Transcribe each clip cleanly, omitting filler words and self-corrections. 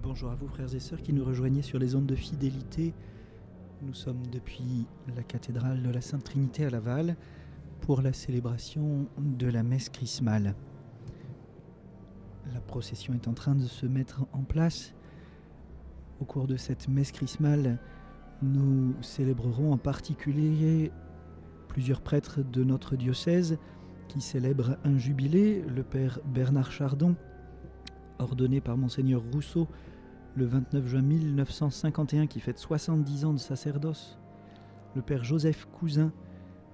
Bonjour à vous frères et sœurs qui nous rejoignez sur les ondes de fidélité. Nous sommes depuis la cathédrale de la Sainte Trinité à Laval pour la célébration de la messe chrismale. La procession est en train de se mettre en place. Au cours de cette messe chrismale, nous célébrerons en particulier plusieurs prêtres de notre diocèse qui célèbrent un jubilé, le père Bernard Chardon, ordonné par Monseigneur Rousseau le 29 juin 1951, qui fête 70 ans de sacerdoce, le père Joseph Cousin,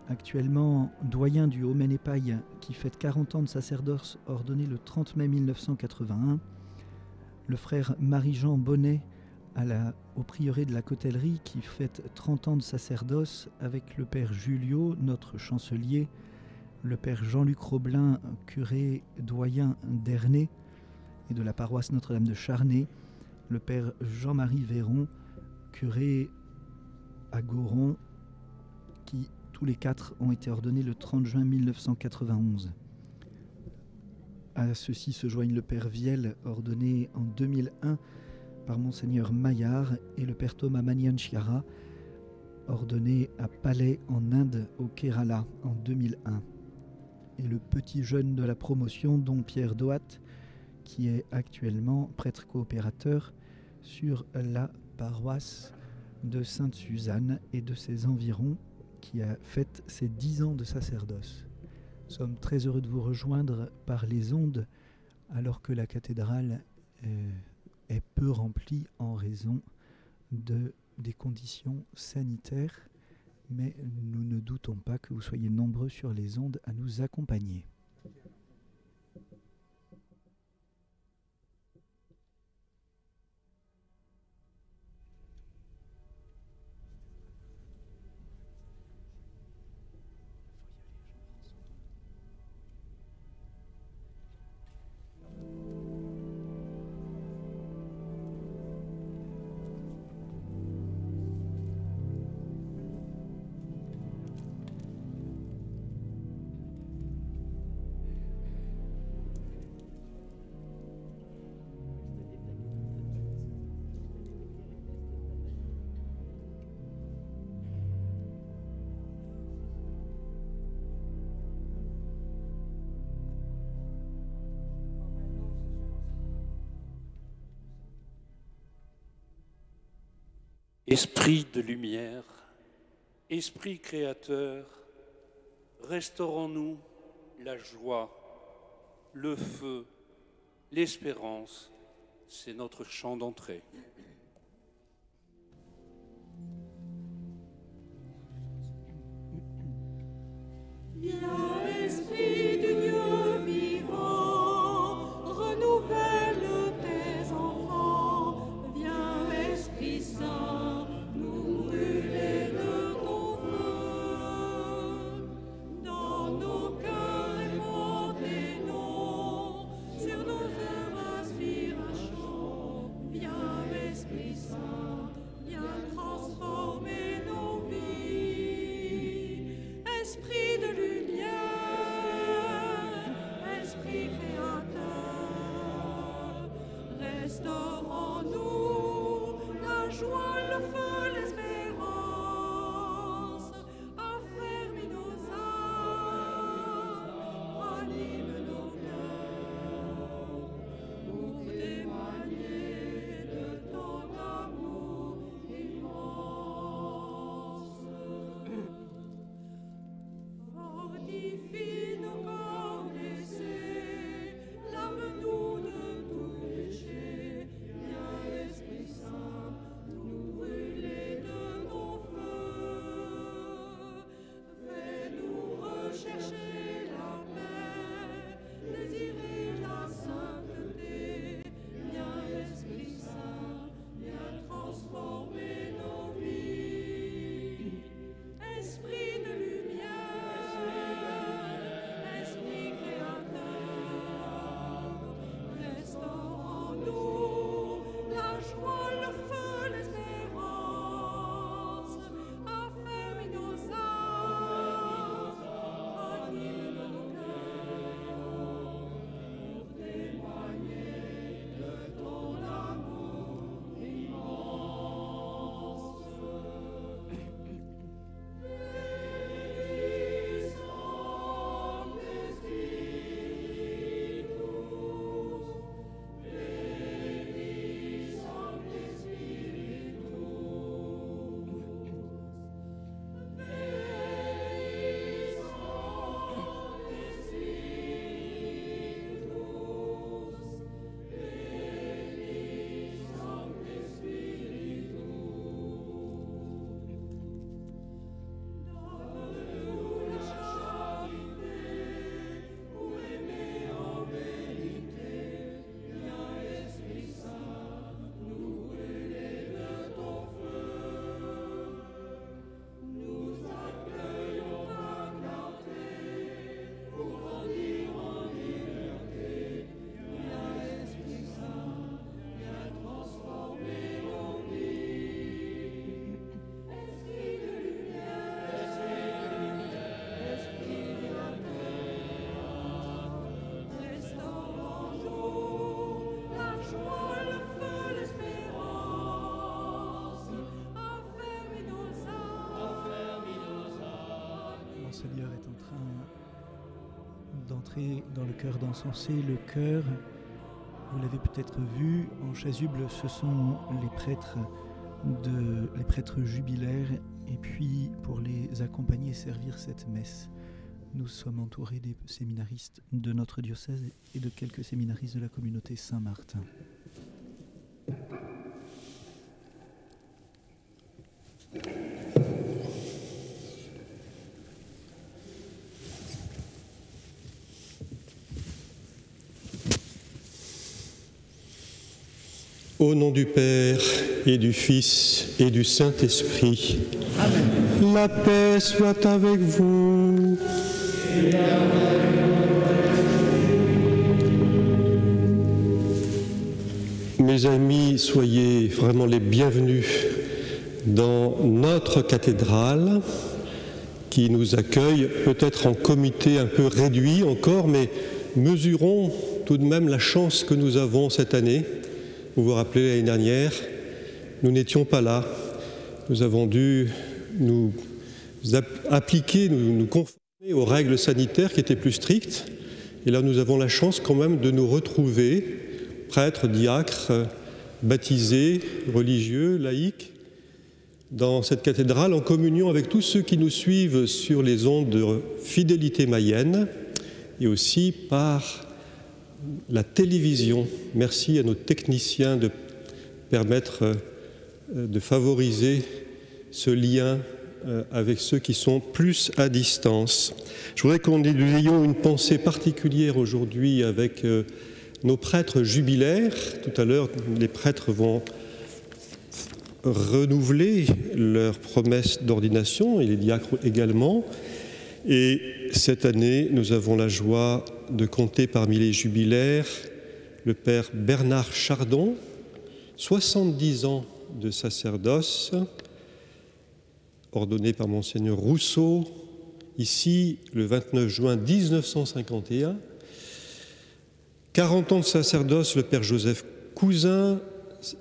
actuellement doyen du Haut-Maine-et-Paille, qui fête 40 ans de sacerdoce, ordonné le 30 mai 1981, le frère Marie-Jean Bonnet au prieuré de la Cotellerie, qui fête 30 ans de sacerdoce, avec le père Julio, notre chancelier, le père Jean-Luc Roblin, curé doyen d'Ernée et de la paroisse Notre-Dame de Charnay, le père Jean-Marie Véron, curé à Goron, qui tous les quatre ont été ordonnés le 30 juin 1991. À ceux-ci se joignent le père Viel, ordonné en 2001 par Monseigneur Maillard, et le père Thomas Manianchiara, ordonné à Palais en Inde, au Kerala, en 2001. Et le petit jeune de la promotion, dont Pierre Doat, qui est actuellement prêtre coopérateur sur la paroisse de Sainte-Suzanne et de ses environs, qui a fait ses 10 ans de sacerdoce. Nous sommes très heureux de vous rejoindre par les ondes, alors que la cathédrale est peu remplie en raison des conditions sanitaires, mais nous ne doutons pas que vous soyez nombreux sur les ondes à nous accompagner. Esprit de lumière, Esprit créateur, restaurons-nous la joie, le feu, l'espérance, c'est notre chant d'entrée. Viens, Esprit du Dieu vivant, renouvelle tes enfants. Viens, Esprit Saint, nous brûler de ton feu. Dans nos cœurs répand tes noms, sur nos œuvres aspirations. Viens, Esprit Saint, viens transformer nos vies. Esprit de lumière, Seigneur est en train d'entrer dans le chœur d'encenser. Le chœur, vous l'avez peut-être vu, en chasuble, ce sont les prêtres jubilaires, et puis pour les accompagner et servir cette messe, nous sommes entourés des séminaristes de notre diocèse et de quelques séminaristes de la communauté Saint-Martin. Au nom du Père et du Fils et du Saint-Esprit, Amen. La paix soit avec vous. Mes amis, soyez vraiment les bienvenus dans notre cathédrale qui nous accueille, peut-être en comité un peu réduit encore, mais mesurons tout de même la chance que nous avons cette année. Vous vous rappelez, l'année dernière, nous n'étions pas là. Nous avons dû nous appliquer, nous conformer aux règles sanitaires qui étaient plus strictes. Et là, nous avons la chance quand même de nous retrouver, prêtres, diacres, baptisés, religieux, laïcs, dans cette cathédrale, en communion avec tous ceux qui nous suivent sur les ondes de Fidélité Mayenne et aussi par la télévision. Merci à nos techniciens de permettre de favoriser ce lien avec ceux qui sont plus à distance. Je voudrais que nous ayons une pensée particulière aujourd'hui avec nos prêtres jubilaires. Tout à l'heure, les prêtres vont renouveler leur promesse d'ordination et les diacres également. Et cette année, nous avons la joie de compter parmi les jubilaires le père Bernard Chardon, 70 ans de sacerdoce, ordonné par Monseigneur Rousseau, ici le 29 juin 1951. 40 ans de sacerdoce, le père Joseph Cousin,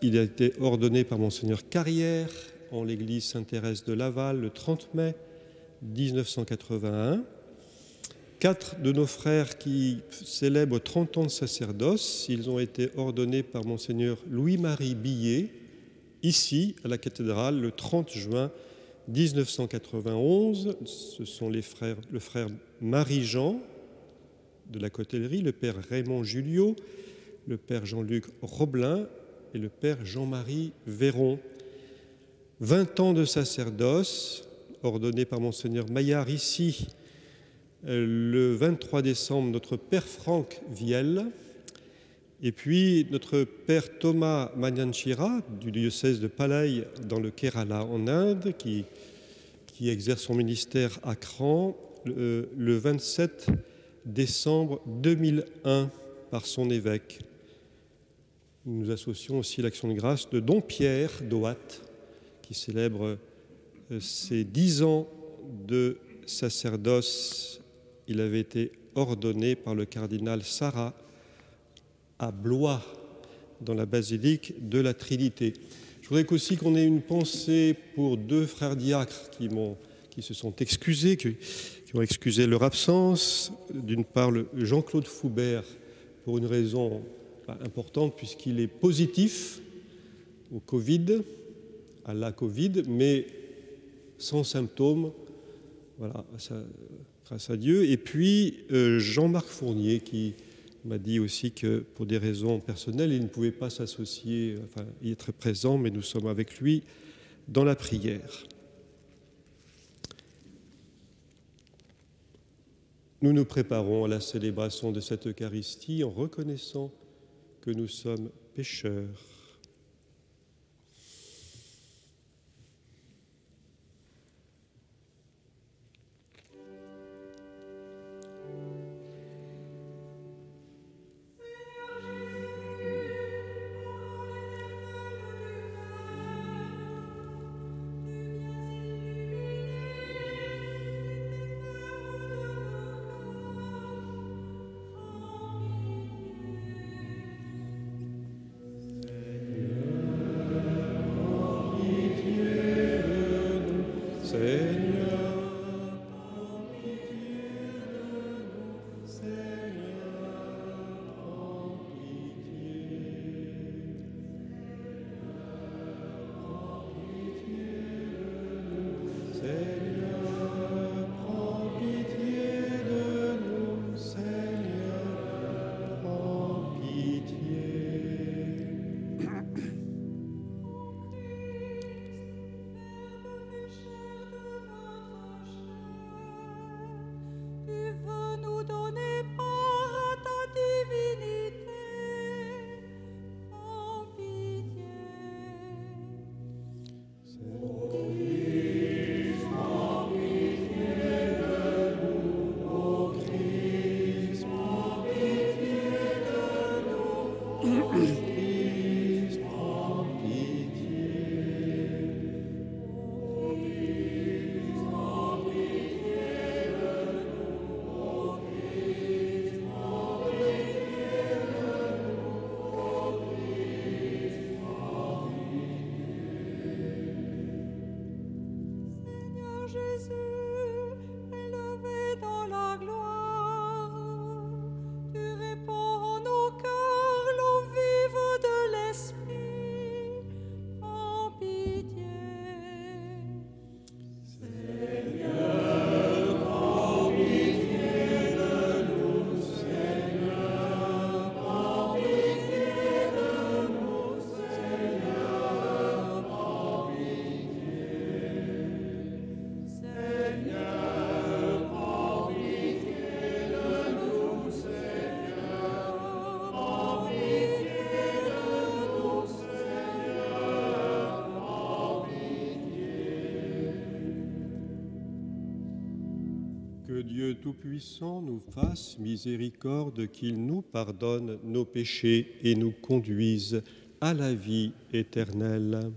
il a été ordonné par Monseigneur Carrière en l'église Sainte-Thérèse de Laval le 30 mai 1981. 4 de nos frères qui célèbrent 30 ans de sacerdoce, ils ont été ordonnés par Monseigneur Louis-Marie Billet, ici à la cathédrale le 30 juin 1991. Ce sont le frère Marie-Jean de la Cotellerie, le père Raymond Julliot, le père Jean-Luc Roblin et le père Jean-Marie Véron. 20 ans de sacerdoce, ordonné par Monseigneur Maillard ici, le 23 décembre, notre père Franck Viel, et puis notre père Thomas Manyanchira du diocèse de Palai dans le Kerala en Inde, qui exerce son ministère à Cran, le 27 décembre 2001 par son évêque. Nous associons aussi l'action de grâce de Don Pierre Doat, qui célèbre ses 10 ans de sacerdoce. Il avait été ordonné par le cardinal Sarah à Blois, dans la basilique de la Trinité. Je voudrais aussi qu'on ait une pensée pour 2 frères diacres qui se sont excusés, qui ont excusé leur absence. D'une part, Jean-Claude Foubert, pour une raison importante, puisqu'il est positif au Covid, à la Covid, mais sans symptômes. Voilà, grâce à Dieu. Et puis Jean-Marc Fournier, qui m'a dit aussi que pour des raisons personnelles, il ne pouvait pas s'associer, y être présent, mais nous sommes avec lui dans la prière. Nous nous préparons à la célébration de cette Eucharistie en reconnaissant que nous sommes pécheurs. Tout-Puissant nous fasse miséricorde, qu'il nous pardonne nos péchés et nous conduise à la vie éternelle.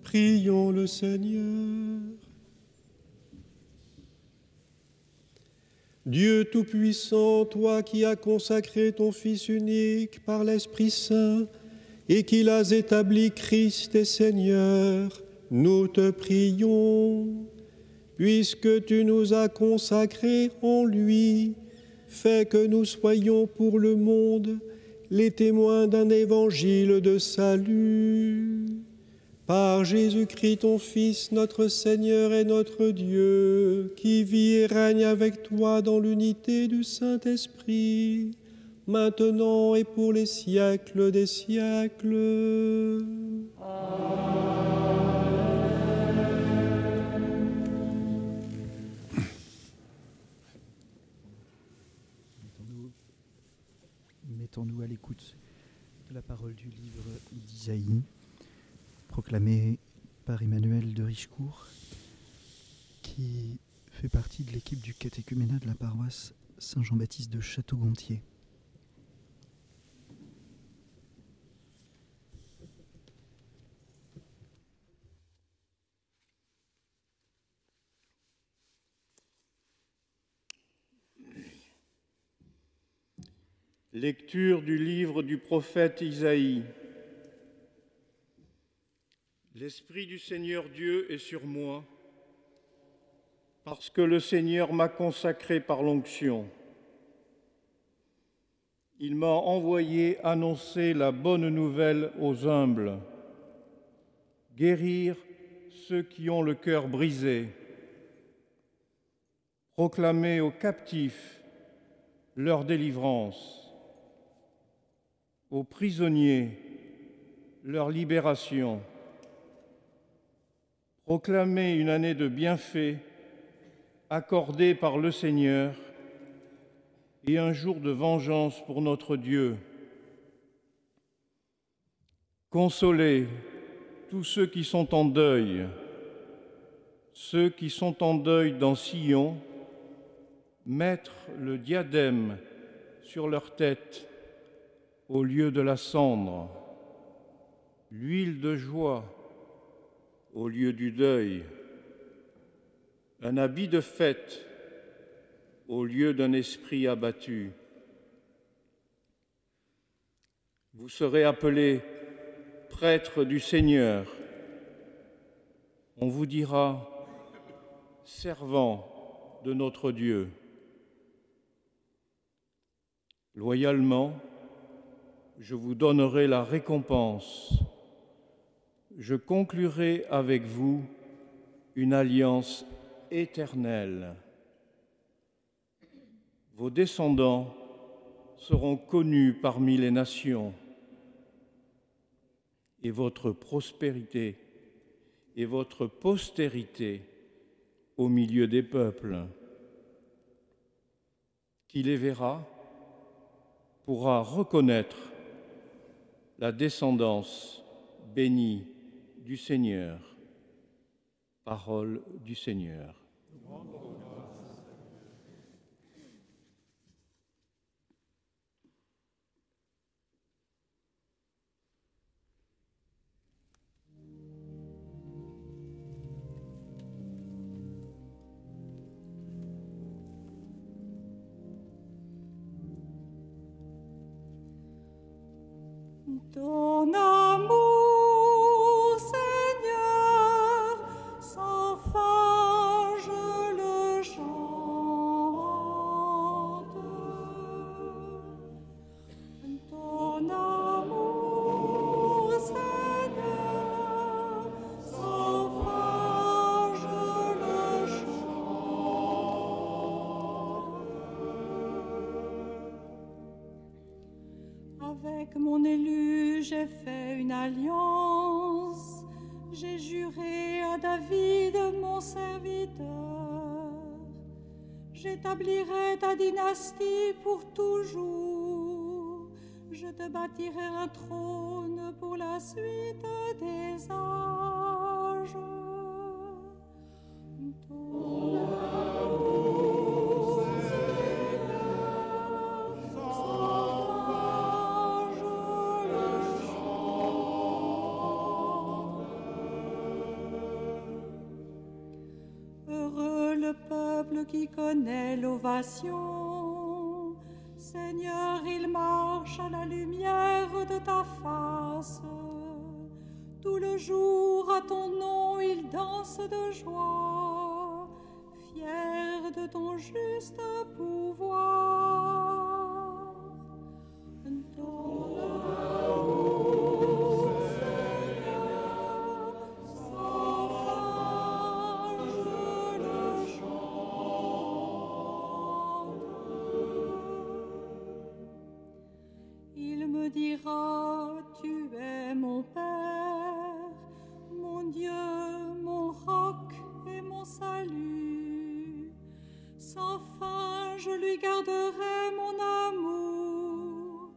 Prions le Seigneur. Dieu Tout-Puissant, toi qui as consacré ton Fils unique par l'Esprit Saint et qui l'as établi Christ et Seigneur, nous te prions, puisque tu nous as consacrés en lui, fais que nous soyons pour le monde les témoins d'un évangile de salut. Par Jésus-Christ, ton Fils, notre Seigneur et notre Dieu, qui vit et règne avec toi dans l'unité du Saint-Esprit, maintenant et pour les siècles des siècles. Mettons-nous à l'écoute de la parole du livre d'Isaïe, proclamé par Emmanuel de Richecourt, qui fait partie de l'équipe du catéchuménat de la paroisse Saint-Jean-Baptiste de Château-Gontier. Lecture du livre du prophète Isaïe. L'Esprit du Seigneur Dieu est sur moi, parce que le Seigneur m'a consacré par l'onction. Il m'a envoyé annoncer la bonne nouvelle aux humbles, guérir ceux qui ont le cœur brisé, proclamer aux captifs leur délivrance, aux prisonniers leur libération, proclamer une année de bienfaits accordée par le Seigneur et un jour de vengeance pour notre Dieu. Consoler tous ceux qui sont en deuil, ceux qui sont en deuil dans Sion, mettre le diadème sur leur tête au lieu de la cendre, l'huile de joie au lieu du deuil, un habit de fête au lieu d'un esprit abattu. Vous serez appelés prêtres du Seigneur. On vous dira servants de notre Dieu. Loyalement, je vous donnerai la récompense. Je conclurai avec vous une alliance éternelle. Vos descendants seront connus parmi les nations, et votre prospérité et votre postérité au milieu des peuples. Qui les verra pourra reconnaître la descendance bénie du Seigneur. Parole du Seigneur. Ton amour, Seigneur, sans fin je le chante. Ton amour, Seigneur, sans fin je le chante. Avec mon élu, j'ai fait une alliance, j'ai juré à David, mon serviteur, j'établirai ta dynastie pour toujours, je te bâtirai un trône pour la suite des âges. Ton amour, Seigneur, sans fin je le chante. Heureux le peuple qui connaît l'ovation. Seigneur, il marche à la lumière de ta face. Tout le jour à ton nom, il danse de joie, fier de ton juste pouvoir. Ton amour, Seigneur, sans fin je le chante. Il me dira, tu es mon Père, mon Dieu, mon roc et mon salut. Sans fin, je lui garderai mon amour.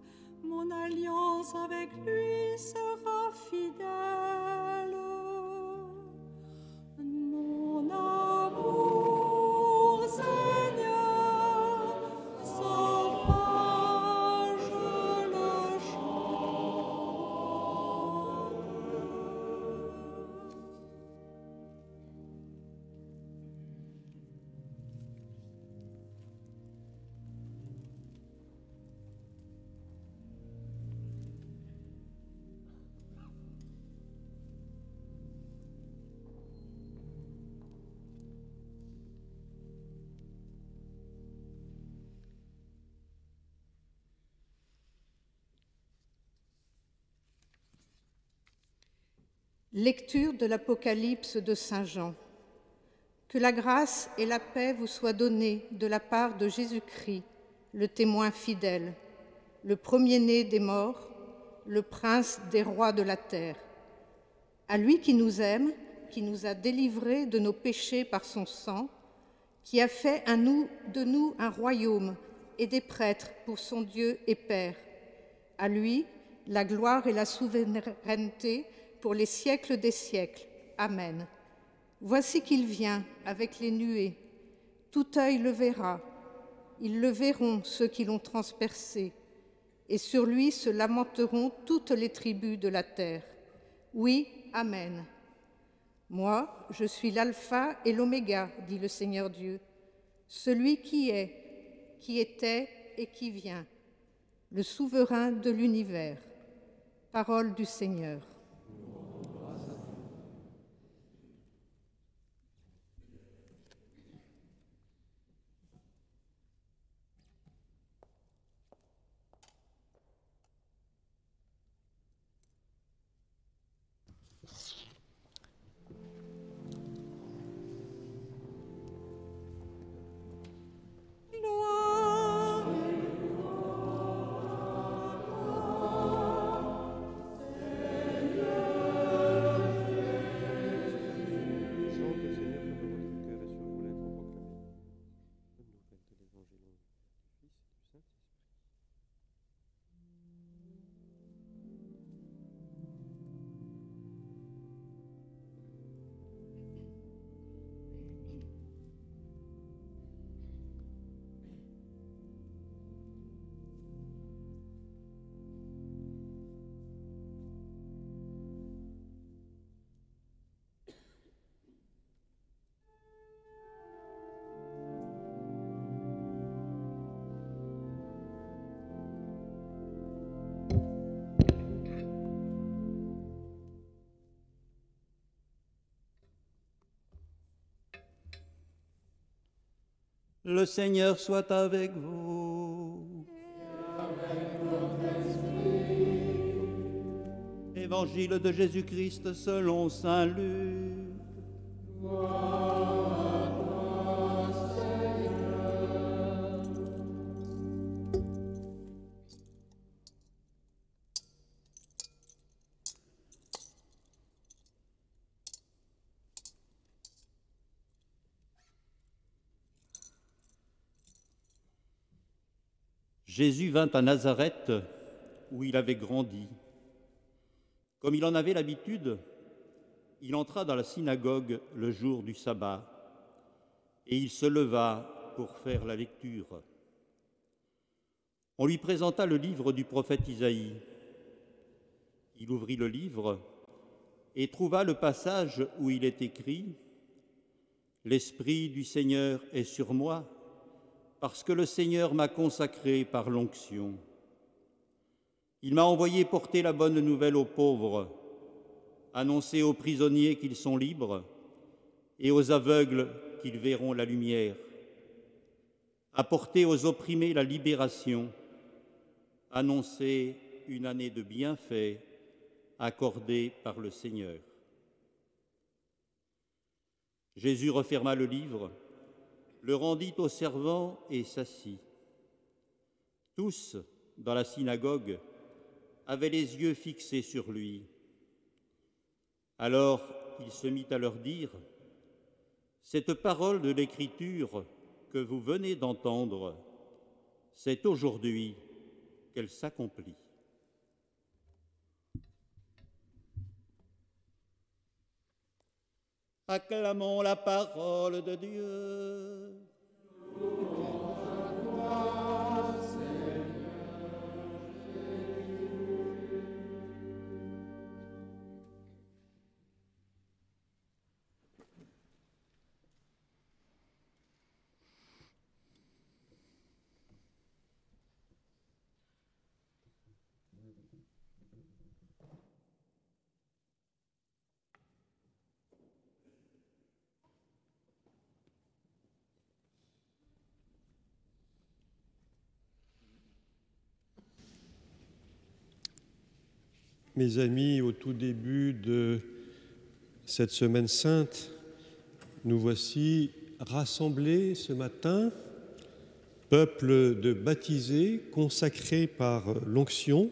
Mon alliance avec lui sera fidèle. Mon amour, Seigneur, sans fin je le chante. Lecture de l'Apocalypse de Saint Jean. Que la grâce et la paix vous soient données de la part de Jésus-Christ, le témoin fidèle, le premier-né des morts, le prince des rois de la terre. À lui qui nous aime, qui nous a délivrés de nos péchés par son sang, qui a fait de nous un royaume et des prêtres pour son Dieu et Père. À lui, la gloire et la souveraineté pour les siècles des siècles. Amen. Voici qu'il vient avec les nuées. Tout œil le verra. Ils le verront, ceux qui l'ont transpercé. Et sur lui se lamenteront toutes les tribus de la terre. Oui, Amen. Moi, je suis l'alpha et l'oméga, dit le Seigneur Dieu, celui qui est, qui était et qui vient, le souverain de l'univers. Parole du Seigneur. Le Seigneur soit avec vous. Et avec votre esprit. Évangile de Jésus-Christ selon saint Luc. Gloire à toi, Seigneur. Jésus vint à Nazareth, où il avait grandi. Comme il en avait l'habitude, il entra dans la synagogue le jour du sabbat, et il se leva pour faire la lecture. On lui présenta le livre du prophète Isaïe. Il ouvrit le livre et trouva le passage où il est écrit « L'Esprit du Seigneur est sur moi, parce que le Seigneur m'a consacré par l'onction. Il m'a envoyé porter la bonne nouvelle aux pauvres, annoncer aux prisonniers qu'ils sont libres et aux aveugles qu'ils verront la lumière, apporter aux opprimés la libération, annoncer une année de bienfaits accordée par le Seigneur. » Jésus referma le livre, le rendit aux servants et s'assit. Tous, dans la synagogue, avaient les yeux fixés sur lui. Alors il se mit à leur dire « Cette parole de l'Écriture que vous venez d'entendre, c'est aujourd'hui qu'elle s'accomplit. » Acclamons la parole de Dieu. Mes amis, au tout début de cette semaine sainte, nous voici rassemblés ce matin, peuple de baptisés, consacrés par l'onction,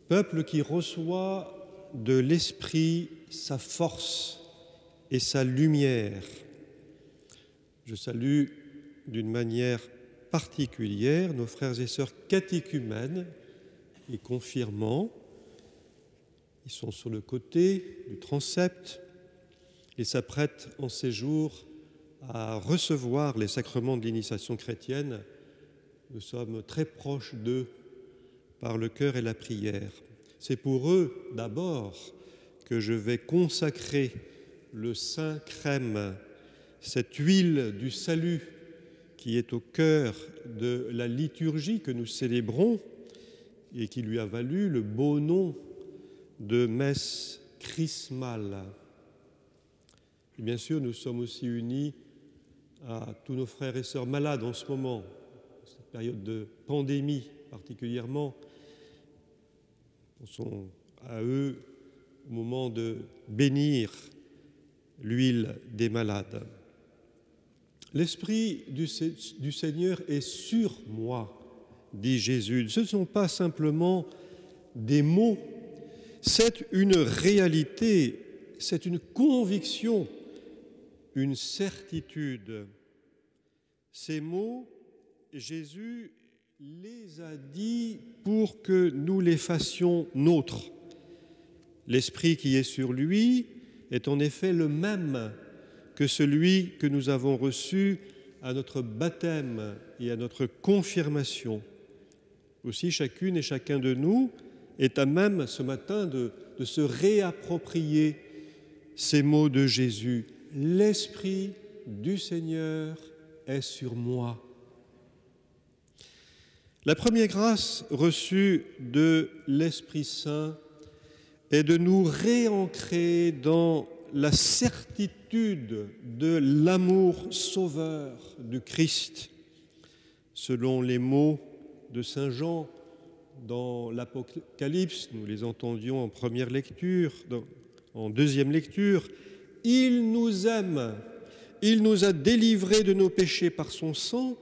peuple qui reçoit de l'Esprit sa force et sa lumière. Je salue d'une manière particulière nos frères et sœurs catéchumènes et confirmants. Ils sont sur le côté du transept et s'apprêtent en ces jours à recevoir les sacrements de l'initiation chrétienne. Nous sommes très proches d'eux par le cœur et la prière. C'est pour eux d'abord que je vais consacrer le Saint Chrème, cette huile du salut qui est au cœur de la liturgie que nous célébrons et qui lui a valu le beau nom de messe chrismale. Et bien sûr, nous sommes aussi unis à tous nos frères et sœurs malades en ce moment, cette période de pandémie particulièrement. Pensons à eux au moment de bénir l'huile des malades. L'Esprit du Seigneur est sur moi, dit Jésus. Ce ne sont pas simplement des mots, c'est une réalité, c'est une conviction, une certitude. Ces mots, Jésus les a dits pour que nous les fassions nôtres. L'Esprit qui est sur lui est en effet le même que celui que nous avons reçu à notre baptême et à notre confirmation. Aussi, chacune et chacun de nous est à même ce matin de se réapproprier ces mots de Jésus. L'Esprit du Seigneur est sur moi. La première grâce reçue de l'Esprit Saint est de nous réancrer dans la certitude de l'amour sauveur du Christ. Selon les mots de Saint Jean dans l'Apocalypse, nous les entendions en première lecture, en deuxième lecture, « Il nous aime, il nous a délivrés de nos péchés par son sang,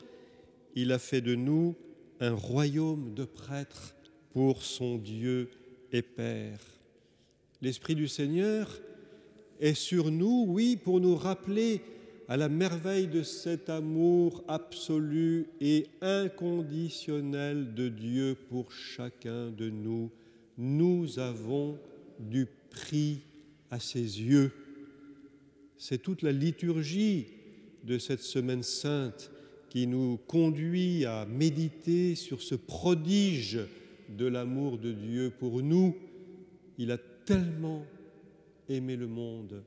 il a fait de nous un royaume de prêtres pour son Dieu et Père. » L'Esprit du Seigneur est sur nous, oui, pour nous rappeler à la merveille de cet amour absolu et inconditionnel de Dieu pour chacun de nous. Nous avons du prix à ses yeux. C'est toute la liturgie de cette semaine sainte qui nous conduit à méditer sur ce prodige de l'amour de Dieu pour nous. Il a tellement aimé le monde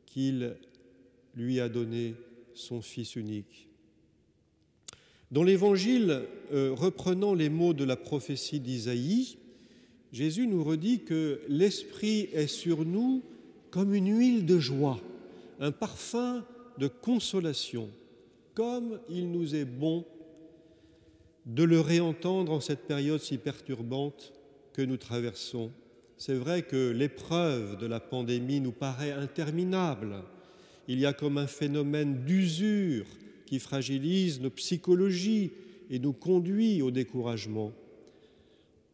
qu'il lui a donné son Fils unique. Dans l'Évangile, reprenant les mots de la prophétie d'Isaïe, Jésus nous redit que l'Esprit est sur nous comme une huile de joie, un parfum de consolation, comme il nous est bon de le réentendre en cette période si perturbante que nous traversons. C'est vrai que l'épreuve de la pandémie nous paraît interminable. Il y a comme un phénomène d'usure qui fragilise nos psychologies et nous conduit au découragement.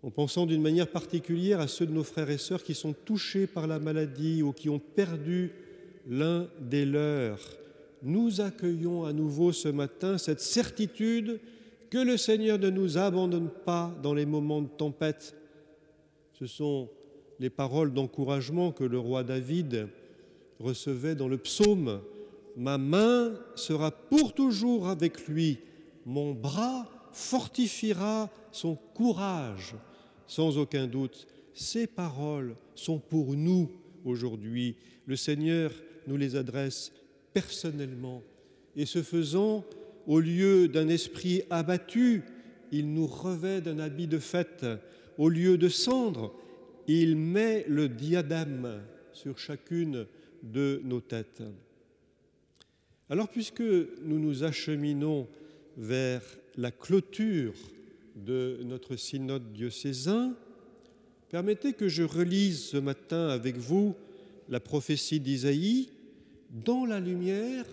En pensant d'une manière particulière à ceux de nos frères et sœurs qui sont touchés par la maladie ou qui ont perdu l'un des leurs, nous accueillons à nouveau ce matin cette certitude que le Seigneur ne nous abandonne pas dans les moments de tempête. Ce sont les paroles d'encouragement que le roi David recevait dans le psaume. « Ma main sera pour toujours avec lui, mon bras fortifiera son courage. » Sans aucun doute, ces paroles sont pour nous aujourd'hui. Le Seigneur nous les adresse personnellement. Et ce faisant, au lieu d'un esprit abattu, il nous revêt d'un habit de fête. Au lieu de cendre, il met le diadème sur chacune de nos têtes. Alors, puisque nous nous acheminons vers la clôture de notre synode diocésain, permettez que je relise ce matin avec vous la prophétie d'Isaïe dans la lumière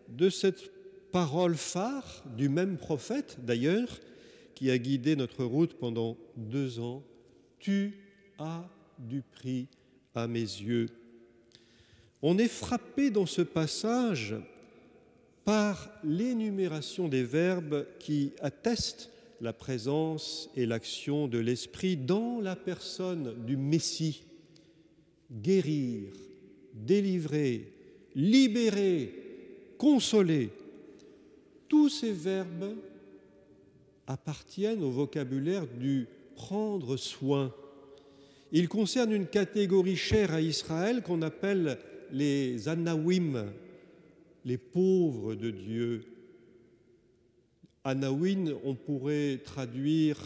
de cette parole phare du même prophète d'ailleurs, qui a guidé notre route pendant 2 ans. Tu as du prix à mes yeux. On est frappé dans ce passage par l'énumération des verbes qui attestent la présence et l'action de l'Esprit dans la personne du Messie. Guérir, délivrer, libérer, consoler. Tous ces verbes appartiennent au vocabulaire du prendre soin. Ils concernent une catégorie chère à Israël qu'on appelle les Anawim, les pauvres de Dieu. Anawim, on pourrait traduire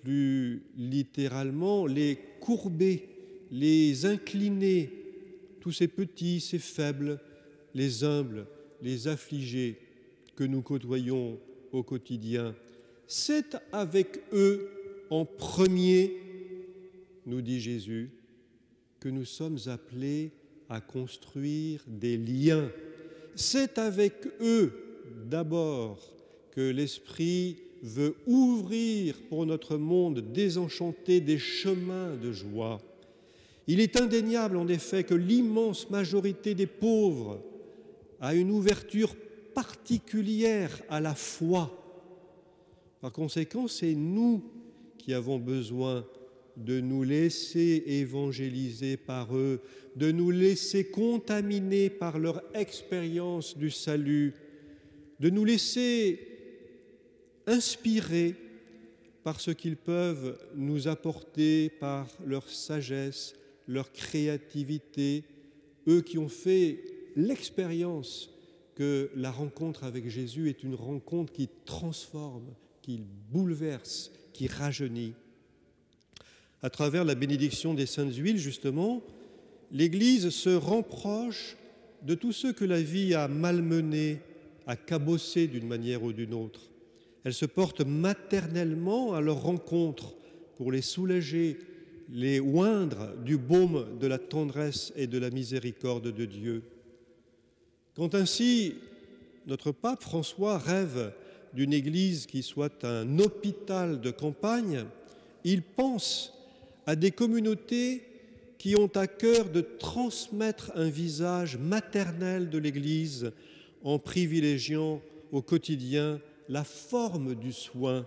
plus littéralement les courbés, les inclinés, tous ces petits, ces faibles, les humbles, les affligés que nous côtoyons au quotidien. C'est avec eux en premier, nous dit Jésus, que nous sommes appelés à construire des liens. C'est avec eux d'abord que l'Esprit veut ouvrir pour notre monde désenchanté des chemins de joie. Il est indéniable en effet que l'immense majorité des pauvres a une ouverture particulière à la foi. Par conséquent, c'est nous qui avons besoin de nous laisser évangéliser par eux, de nous laisser contaminer par leur expérience du salut, de nous laisser inspirer par ce qu'ils peuvent nous apporter par leur sagesse, leur créativité, eux qui ont fait l'expérience que la rencontre avec Jésus est une rencontre qui transforme, qui bouleverse, qui rajeunit. À travers la bénédiction des saintes huiles, justement, l'Église se reproche de tous ceux que la vie a malmenés, a cabossés d'une manière ou d'une autre. Elle se porte maternellement à leur rencontre pour les soulager, les oindre du baume de la tendresse et de la miséricorde de Dieu. Quand ainsi notre pape François rêve d'une Église qui soit un hôpital de campagne, il pense à des communautés qui ont à cœur de transmettre un visage maternel de l'Église en privilégiant au quotidien la forme du soin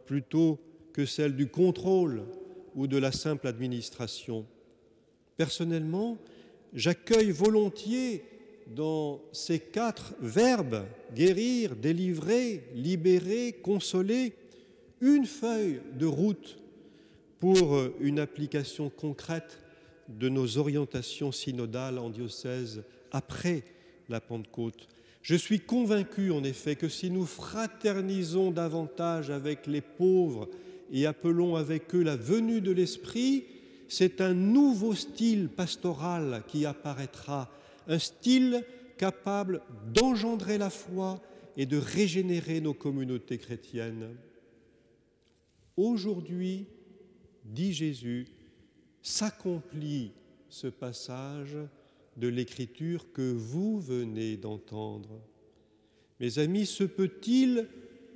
plutôt que celle du contrôle ou de la simple administration. Personnellement, j'accueille volontiers dans ces 4 verbes, guérir, délivrer, libérer, consoler, une feuille de route pour une application concrète de nos orientations synodales en diocèse après la Pentecôte. Je suis convaincu en effet que si nous fraternisons davantage avec les pauvres et appelons avec eux la venue de l'Esprit, c'est un nouveau style pastoral qui apparaîtra, un style capable d'engendrer la foi et de régénérer nos communautés chrétiennes. Aujourd'hui, dit Jésus, s'accomplit ce passage de l'Écriture que vous venez d'entendre. Mes amis, se peut-il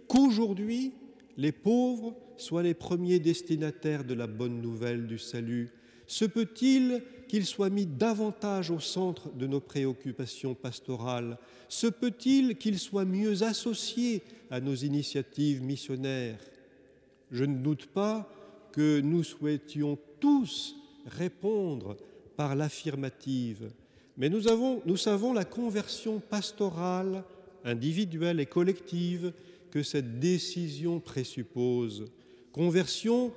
qu'aujourd'hui, les pauvres soient les premiers destinataires de la bonne nouvelle du salut? Se peut-il qu'ils soient mis davantage au centre de nos préoccupations pastorales? Se peut-il qu'ils soient mieux associés à nos initiatives missionnaires? Je ne doute pas que nous souhaitions tous répondre par l'affirmative, mais nous savons la conversion pastorale, individuelle et collective que cette décision présuppose. Conversion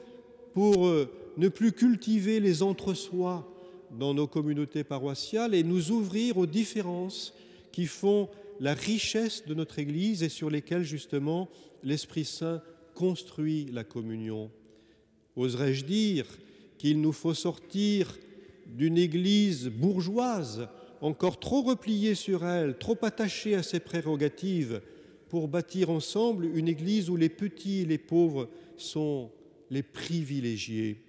pour ne plus cultiver les entre-soi dans nos communautés paroissiales et nous ouvrir aux différences qui font la richesse de notre Église et sur lesquelles justement l'Esprit Saint construit la communion. Oserais-je dire qu'il nous faut sortir d'une Église bourgeoise, encore trop repliée sur elle, trop attachée à ses prérogatives, pour bâtir ensemble une Église où les petits et les pauvres sont les privilégiés.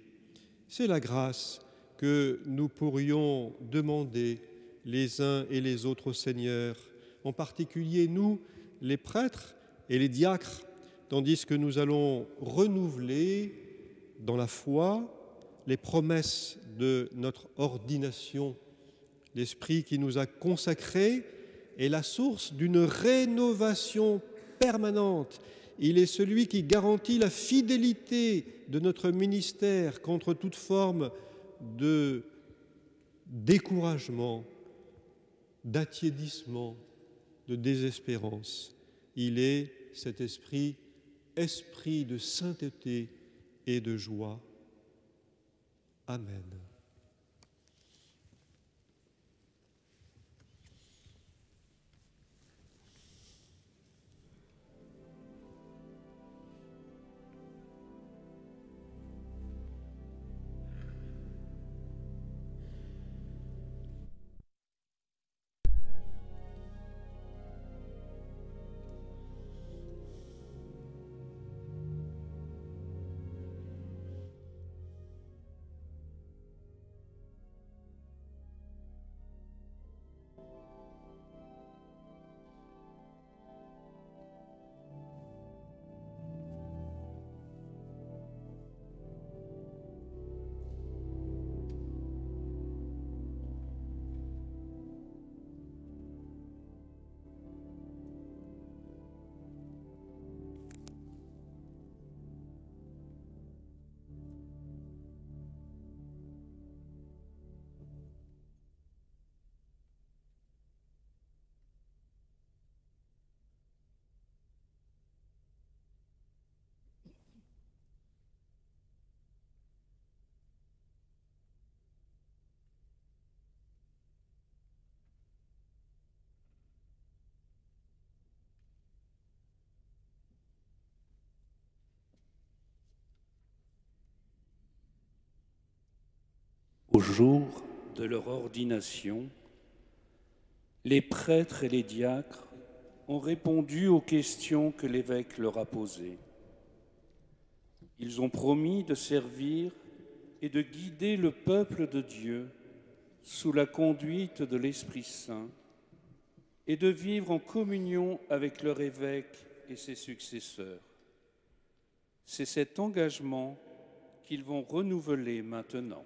C'est la grâce que nous pourrions demander les uns et les autres au Seigneur, en particulier nous, les prêtres et les diacres, tandis que nous allons renouveler dans la foi les promesses de notre ordination. L'Esprit qui nous a consacrés est la source d'une rénovation permanente. Il est celui qui garantit la fidélité de notre ministère contre toute forme de découragement, d'attiédissement, de désespérance. Il est cet esprit, esprit de sainteté et de joie. Amen. Au jour de leur ordination, les prêtres et les diacres ont répondu aux questions que l'évêque leur a posées. Ils ont promis de servir et de guider le peuple de Dieu sous la conduite de l'Esprit Saint et de vivre en communion avec leur évêque et ses successeurs. C'est cet engagement qu'ils vont renouveler maintenant.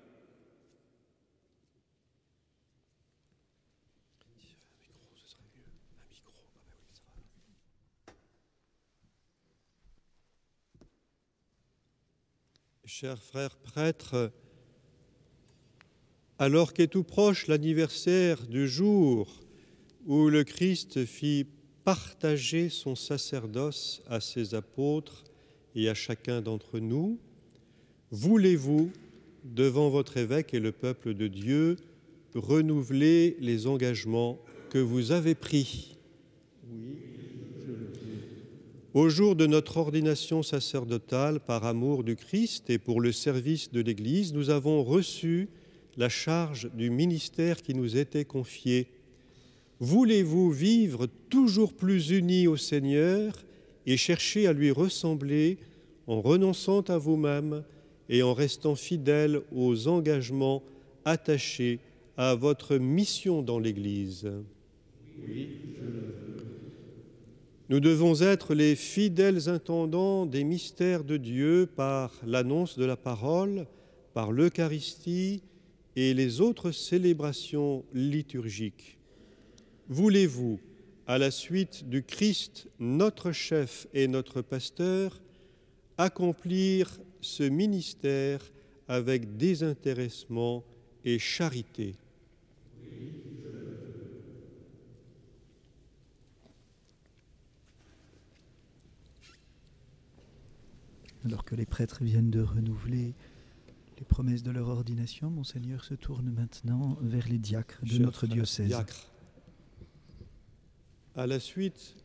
Chers frères prêtres, alors qu'est tout proche l'anniversaire du jour où le Christ fit partager son sacerdoce à ses apôtres et à chacun d'entre nous, voulez-vous, devant votre évêque et le peuple de Dieu, renouveler les engagements que vous avez pris? Oui. Au jour de notre ordination sacerdotale, par amour du Christ et pour le service de l'Église, nous avons reçu la charge du ministère qui nous était confié. Voulez-vous vivre toujours plus unis au Seigneur et chercher à lui ressembler en renonçant à vous-même et en restant fidèles aux engagements attachés à votre mission dans l'Église? Oui, je le veux. Nous devons être les fidèles intendants des mystères de Dieu par l'annonce de la parole, par l'Eucharistie et les autres célébrations liturgiques. Voulez-vous, à la suite du Christ, notre chef et notre pasteur, accomplir ce ministère avec désintéressement et charité? Alors que les prêtres viennent de renouveler les promesses de leur ordination, Monseigneur se tourne maintenant vers les diacres de notre diocèse. Diacres, à la suite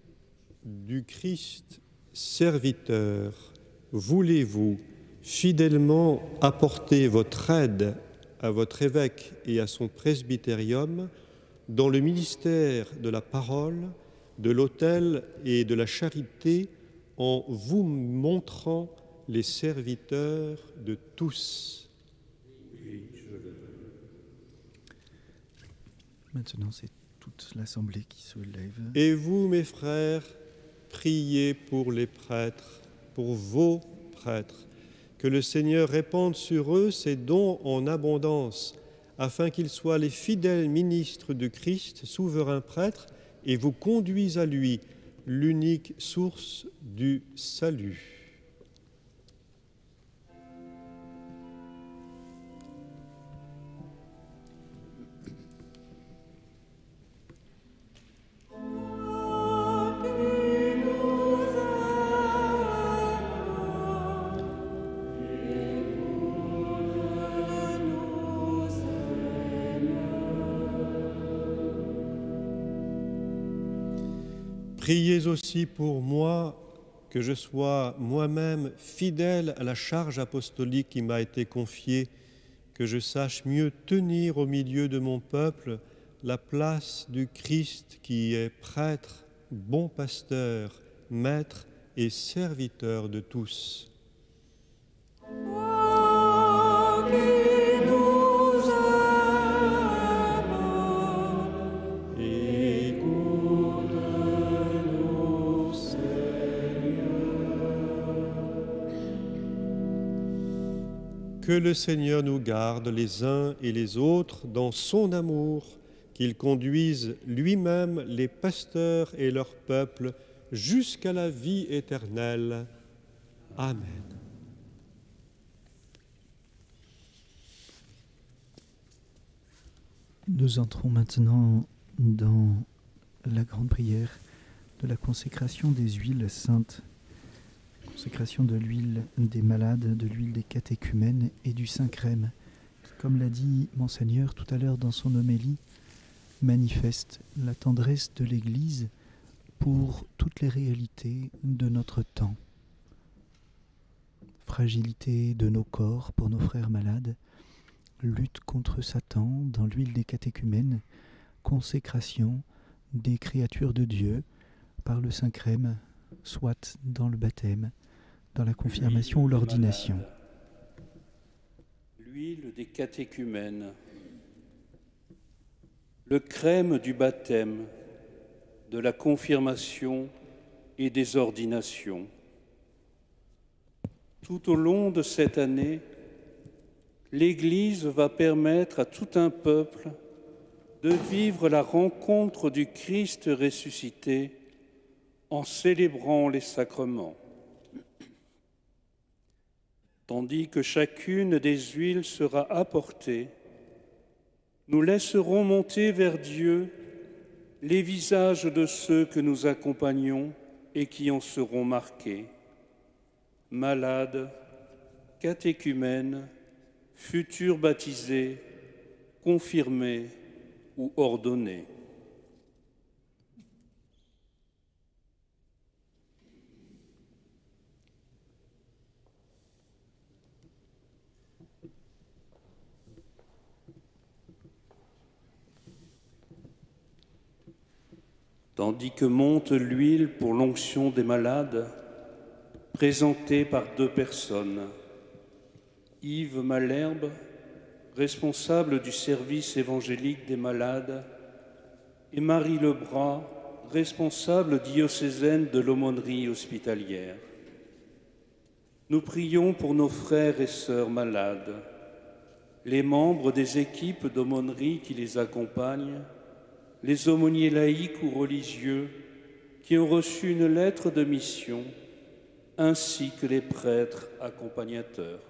du Christ serviteur, voulez-vous fidèlement apporter votre aide à votre évêque et à son presbytérium dans le ministère de la parole, de l'autel et de la charité, en vous montrant les serviteurs de tous? Oui, je le veux. Maintenant, c'est toute l'assemblée qui se lève. Et vous, mes frères, priez pour les prêtres, pour vos prêtres, que le Seigneur répande sur eux ses dons en abondance, afin qu'ils soient les fidèles ministres de Christ, souverain prêtre, et vous conduisent à lui, l'unique source du salut. Priez aussi pour moi, que je sois moi-même fidèle à la charge apostolique qui m'a été confiée, que je sache mieux tenir au milieu de mon peuple la place du Christ qui est prêtre, bon pasteur, maître et serviteur de tous. Que le Seigneur nous garde les uns et les autres dans son amour, qu'il conduise lui-même les pasteurs et leur peuple jusqu'à la vie éternelle. Amen. Nous entrons maintenant dans la grande prière de la consécration des huiles saintes. Consécration de l'huile des malades, de l'huile des catéchumènes et du Saint-Crème. Comme l'a dit Monseigneur tout à l'heure dans son homélie, manifeste la tendresse de l'Église pour toutes les réalités de notre temps. Fragilité de nos corps pour nos frères malades, lutte contre Satan dans l'huile des catéchumènes, consécration des créatures de Dieu par le Saint-Crème, soit dans le baptême, dans la confirmation ou l'ordination. L'huile des catéchumènes, le crème du baptême, de la confirmation et des ordinations. Tout au long de cette année, l'Église va permettre à tout un peuple de vivre la rencontre du Christ ressuscité en célébrant les sacrements. Tandis que chacune des huiles sera apportée, nous laisserons monter vers Dieu les visages de ceux que nous accompagnons et qui en seront marqués. Malades, catéchumènes, futurs baptisés, confirmés ou ordonnés. Tandis que monte l'huile pour l'onction des malades, présentée par 2 personnes, Yves Malherbe, responsable du service évangélique des malades, et Marie Lebras, responsable diocésaine de l'aumônerie hospitalière. Nous prions pour nos frères et sœurs malades, les membres des équipes d'aumônerie qui les accompagnent, les aumôniers laïcs ou religieux qui ont reçu une lettre de mission, ainsi que les prêtres accompagnateurs.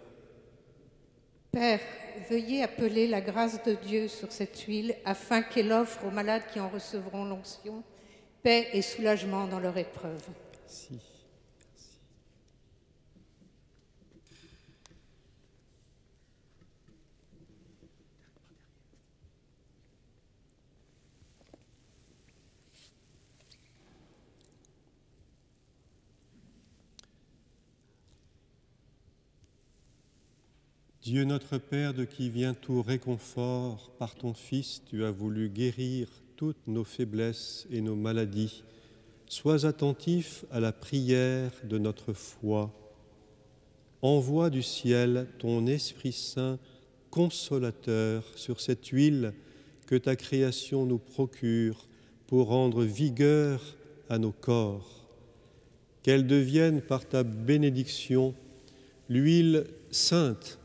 Père, veuillez appeler la grâce de Dieu sur cette huile afin qu'elle offre aux malades qui en recevront l'onction paix et soulagement dans leur épreuve. Merci. Dieu notre Père, de qui vient tout réconfort, par ton Fils, tu as voulu guérir toutes nos faiblesses et nos maladies. Sois attentif à la prière de notre foi. Envoie du ciel ton Esprit Saint consolateur sur cette huile que ta création nous procure pour rendre vigueur à nos corps. Qu'elle devienne par ta bénédiction l'huile sainte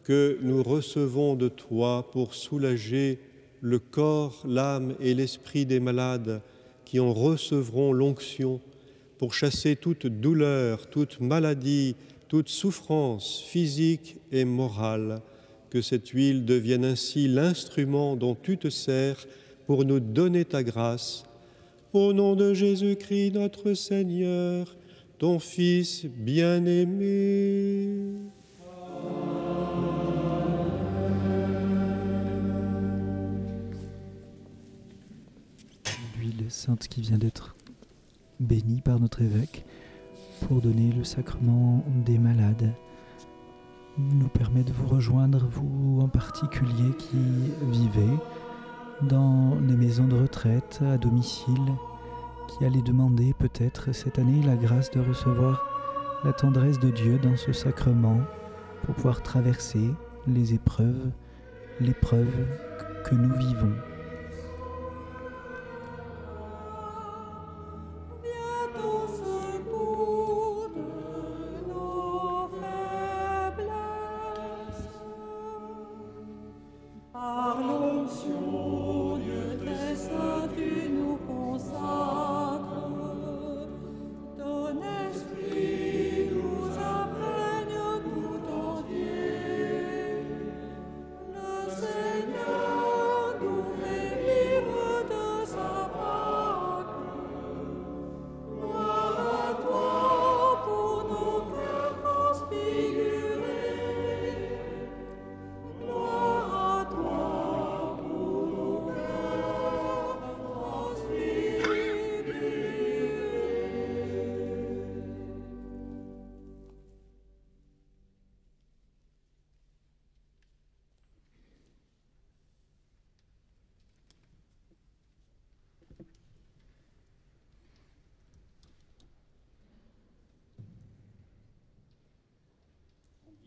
que nous recevons de toi pour soulager le corps, l'âme et l'esprit des malades qui en recevront l'onction, pour chasser toute douleur, toute maladie, toute souffrance physique et morale. Que cette huile devienne ainsi l'instrument dont tu te sers pour nous donner ta grâce. Au nom de Jésus-Christ notre Seigneur, ton Fils bien-aimé. L'huile sainte qui vient d'être bénie par notre évêque pour donner le sacrement des malades nous permet de vous rejoindre, vous en particulier qui vivez dans les maisons de retraite, à domicile, qui allez demander peut-être cette année la grâce de recevoir la tendresse de Dieu dans ce sacrement pour pouvoir traverser l'épreuve que nous vivons.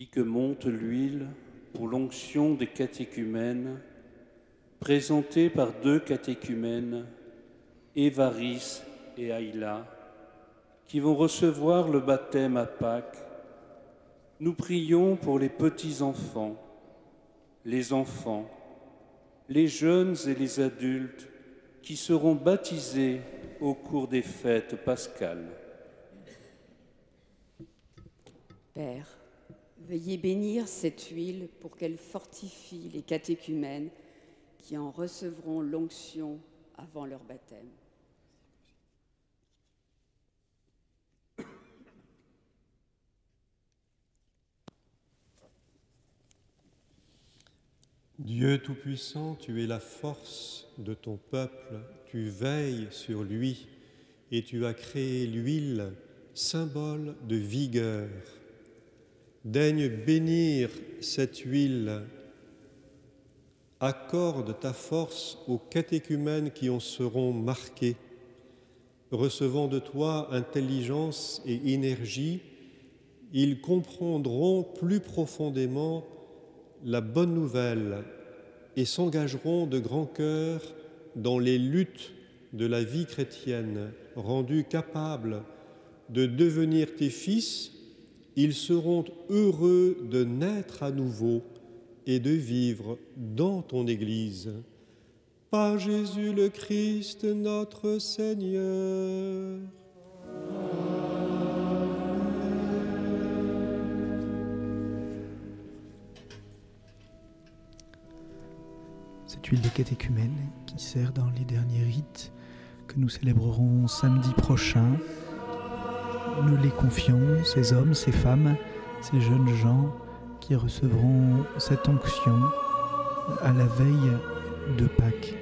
Et que monte l'huile pour l'onction des catéchumènes, présentée par 2 catéchumènes, Évariste et Aïla, qui vont recevoir le baptême à Pâques. Nous prions pour les petits-enfants, les enfants, les jeunes et les adultes qui seront baptisés au cours des fêtes pascales. Père, veuillez bénir cette huile pour qu'elle fortifie les catéchumènes qui en recevront l'onction avant leur baptême. Dieu Tout-Puissant, tu es la force de ton peuple, tu veilles sur lui et tu as créé l'huile, symbole de vigueur. Daigne bénir cette huile, accorde ta force aux catéchumènes qui en seront marqués. Recevant de toi intelligence et énergie, ils comprendront plus profondément la bonne nouvelle et s'engageront de grand cœur dans les luttes de la vie chrétienne. Rendus capables de devenir tes fils, ils seront heureux de naître à nouveau et de vivre dans ton Église. Par Jésus le Christ, notre Seigneur. Cette huile de catéchumène qui sert dans les derniers rites que nous célébrerons samedi prochain. Nous les confions, ces hommes, ces femmes, ces jeunes gens qui recevront cette onction à la veille de Pâques.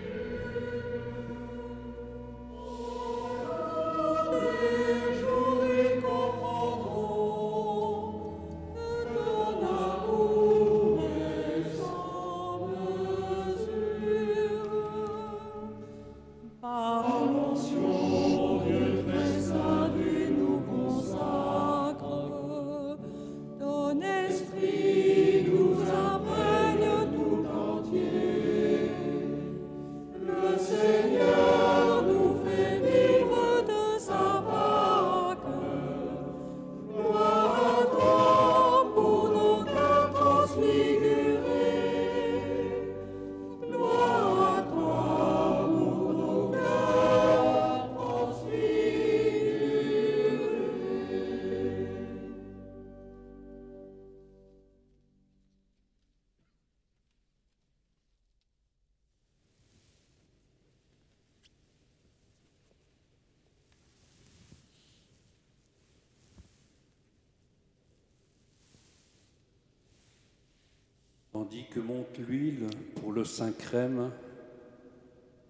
Tandis que monte l'huile pour le Saint-Crème,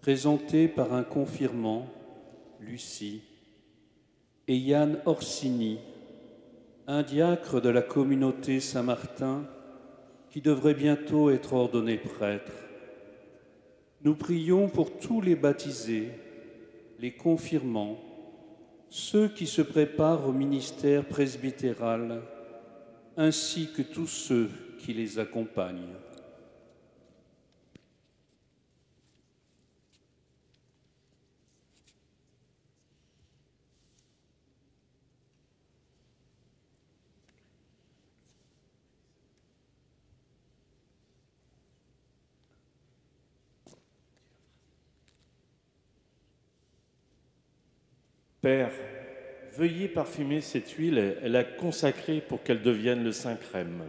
présenté par un confirmant, Lucie, et Yann Orsini, un diacre de la communauté Saint-Martin qui devrait bientôt être ordonné prêtre. Nous prions pour tous les baptisés, les confirmants, ceux qui se préparent au ministère presbytéral, ainsi que tous ceux qui les accompagnent. Père, veuillez parfumer cette huile et la consacrer pour qu'elle devienne le Saint-Crème.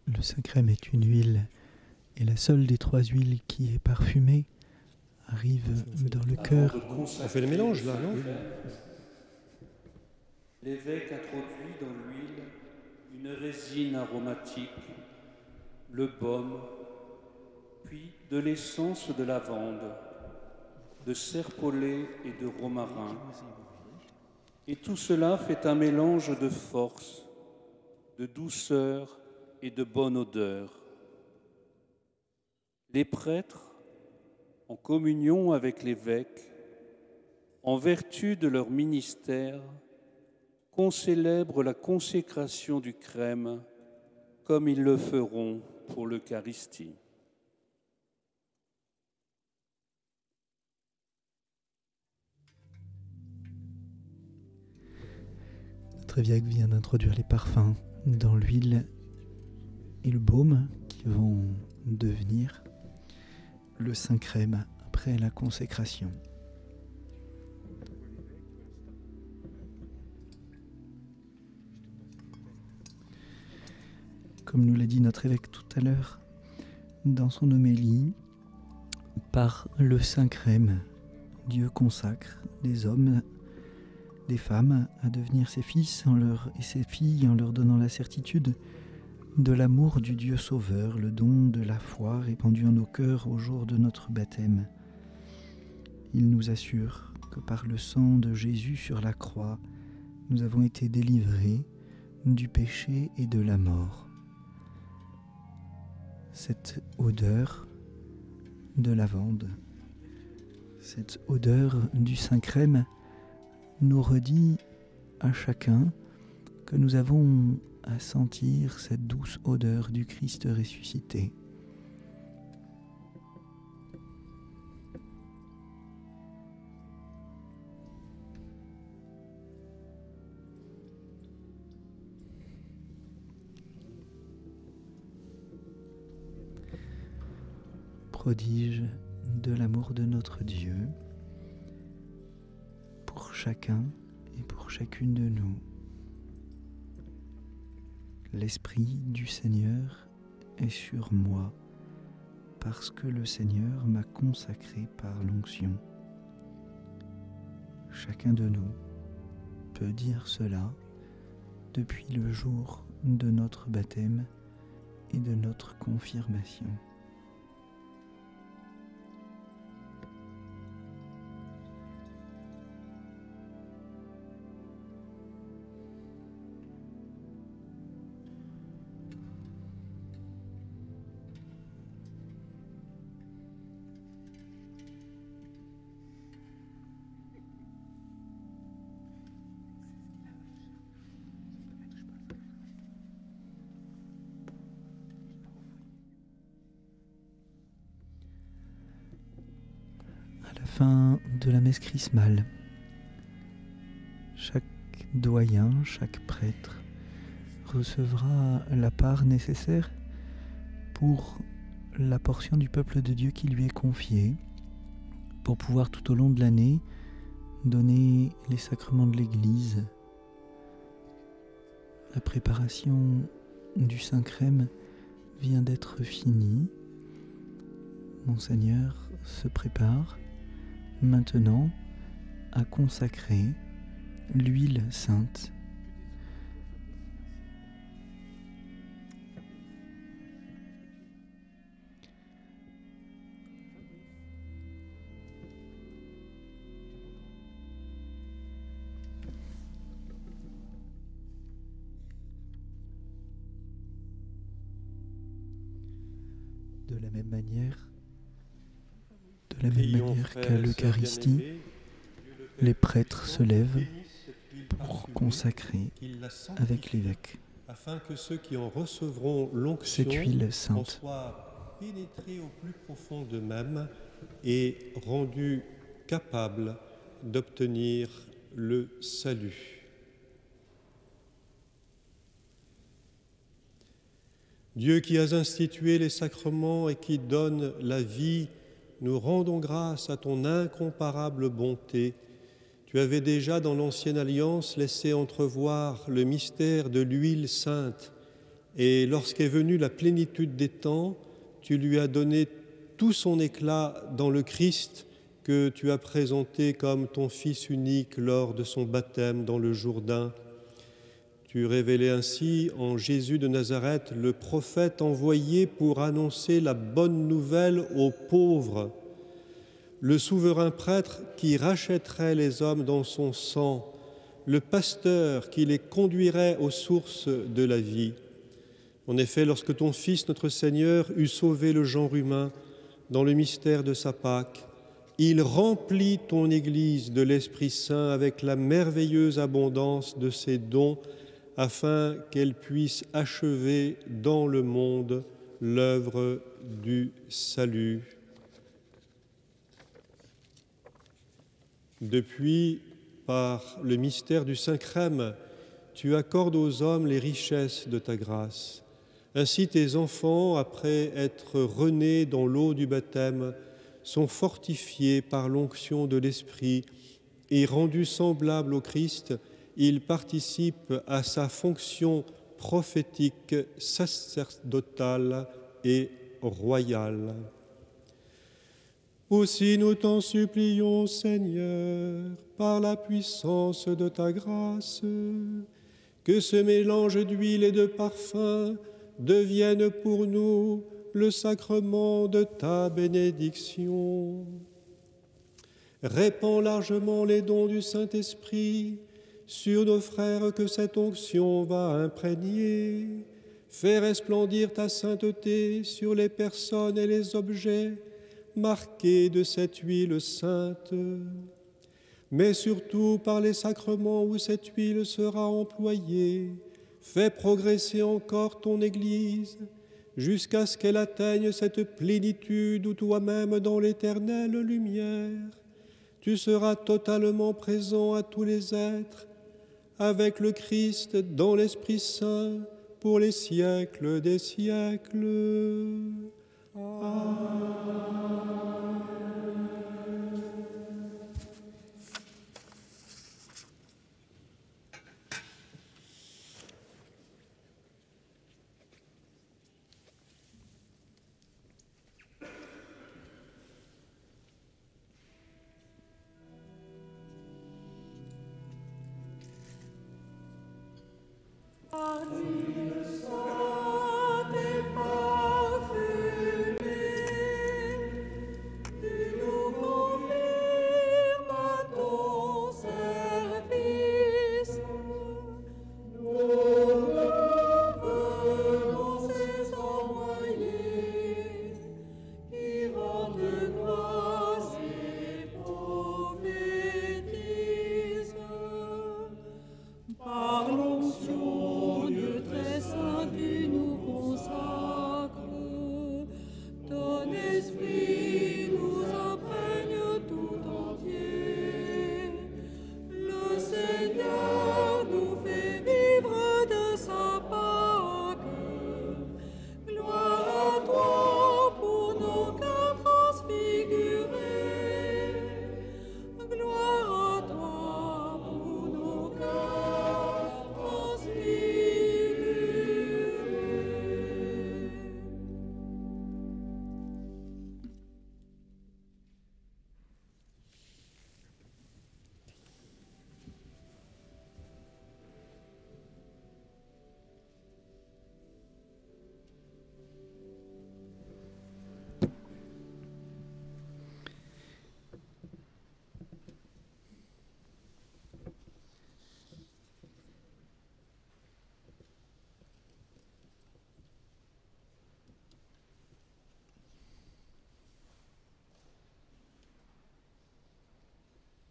Le Saint-Crème est une huile, et la seule des 3 huiles qui est parfumée arrive dans le cœur. On fait le mélange là, non? L'évêque introduit dans l'huile une résine aromatique, le baume, puis de l'essence de lavande, de serpolet et de romarin. Et tout cela fait un mélange de force, de douceur et de bonne odeur. Les prêtres, en communion avec l'évêque, en vertu de leur ministère, concélèbrent la consécration du crème comme ils le feront pour l'Eucharistie. Notre évêque vient d'introduire les parfums dans l'huile et le baume qui vont devenir le Saint-Crème après la consécration. Comme nous l'a dit notre évêque tout à l'heure dans son homélie, par le Saint-Crème, Dieu consacre des hommes, des femmes à devenir ses fils et ses filles en leur donnant la certitude de l'amour du Dieu Sauveur, le don de la foi répandu en nos cœurs au jour de notre baptême. Il nous assure que par le sang de Jésus sur la croix, nous avons été délivrés du péché et de la mort. Cette odeur de lavande, cette odeur du Saint-Crème nous redit à chacun que nous avons à sentir cette douce odeur du Christ ressuscité. Prodige de l'amour de notre Dieu pour chacun et pour chacune de nous. L'Esprit du Seigneur est sur moi, parce que le Seigneur m'a consacré par l'onction. Chacun de nous peut dire cela depuis le jour de notre baptême et de notre confirmation. Fin de la messe chrismale, chaque doyen, chaque prêtre recevra la part nécessaire pour la portion du peuple de Dieu qui lui est confiée, pour pouvoir tout au long de l'année donner les sacrements de l'Église. La préparation du Saint-Crème vient d'être finie. Monseigneur se prépare maintenant à consacrer l'huile sainte De la même manière qu'à l'Eucharistie, les prêtres se lèvent pour consacrer avec l'évêque afin que ceux qui en recevront l'onction cette huile en sainte. soient pénétrés au plus profond d'eux-mêmes et rendus capables d'obtenir le salut. Dieu qui as institué les sacrements et qui donne la vie, nous rendons grâce à ton incomparable bonté. Tu avais déjà dans l'Ancienne Alliance laissé entrevoir le mystère de l'huile sainte, et lorsqu'est venue la plénitude des temps, tu lui as donné tout son éclat dans le Christ que tu as présenté comme ton Fils unique lors de son baptême dans le Jourdain. Tu révélais ainsi en Jésus de Nazareth le prophète envoyé pour annoncer la bonne nouvelle aux pauvres, le souverain prêtre qui rachèterait les hommes dans son sang, le pasteur qui les conduirait aux sources de la vie. En effet, lorsque ton Fils, notre Seigneur, eut sauvé le genre humain dans le mystère de sa Pâque, il remplit ton Église de l'Esprit Saint avec la merveilleuse abondance de ses dons, afin qu'elle puisse achever dans le monde l'œuvre du salut. Depuis, par le mystère du Saint-Crème, tu accordes aux hommes les richesses de ta grâce. Ainsi, tes enfants, après être renés dans l'eau du baptême, sont fortifiés par l'onction de l'Esprit et rendus semblables au Christ. Ils participent à sa fonction prophétique, sacerdotale et royale. Aussi nous t'en supplions, Seigneur, par la puissance de ta grâce, que ce mélange d'huile et de parfum devienne pour nous le sacrement de ta bénédiction. Répands largement les dons du Saint-Esprit sur nos frères que cette onction va imprégner. Fais resplendir ta sainteté sur les personnes et les objets marqués de cette huile sainte. Mais surtout par les sacrements où cette huile sera employée, fais progresser encore ton Église jusqu'à ce qu'elle atteigne cette plénitude où toi-même dans l'éternelle lumière, tu seras totalement présent à tous les êtres, avec le Christ dans l'Esprit Saint, pour les siècles des siècles. Amen.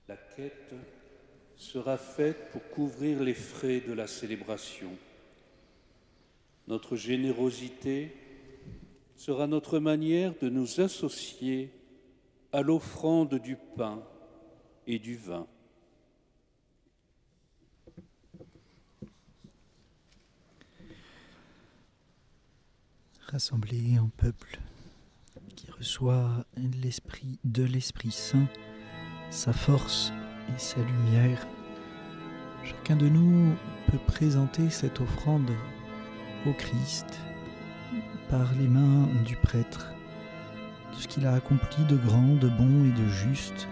La quête sera faite pour couvrir les frais de la célébration. Notre générosité sera notre manière de nous associer à l'offrande du pain et du vin. Rassemblés en peuple qui reçoit de l'Esprit Saint, sa force et sa lumière, chacun de nous peut présenter cette offrande au Christ par les mains du prêtre, de ce qu'il a accompli de grand, de bon et de juste.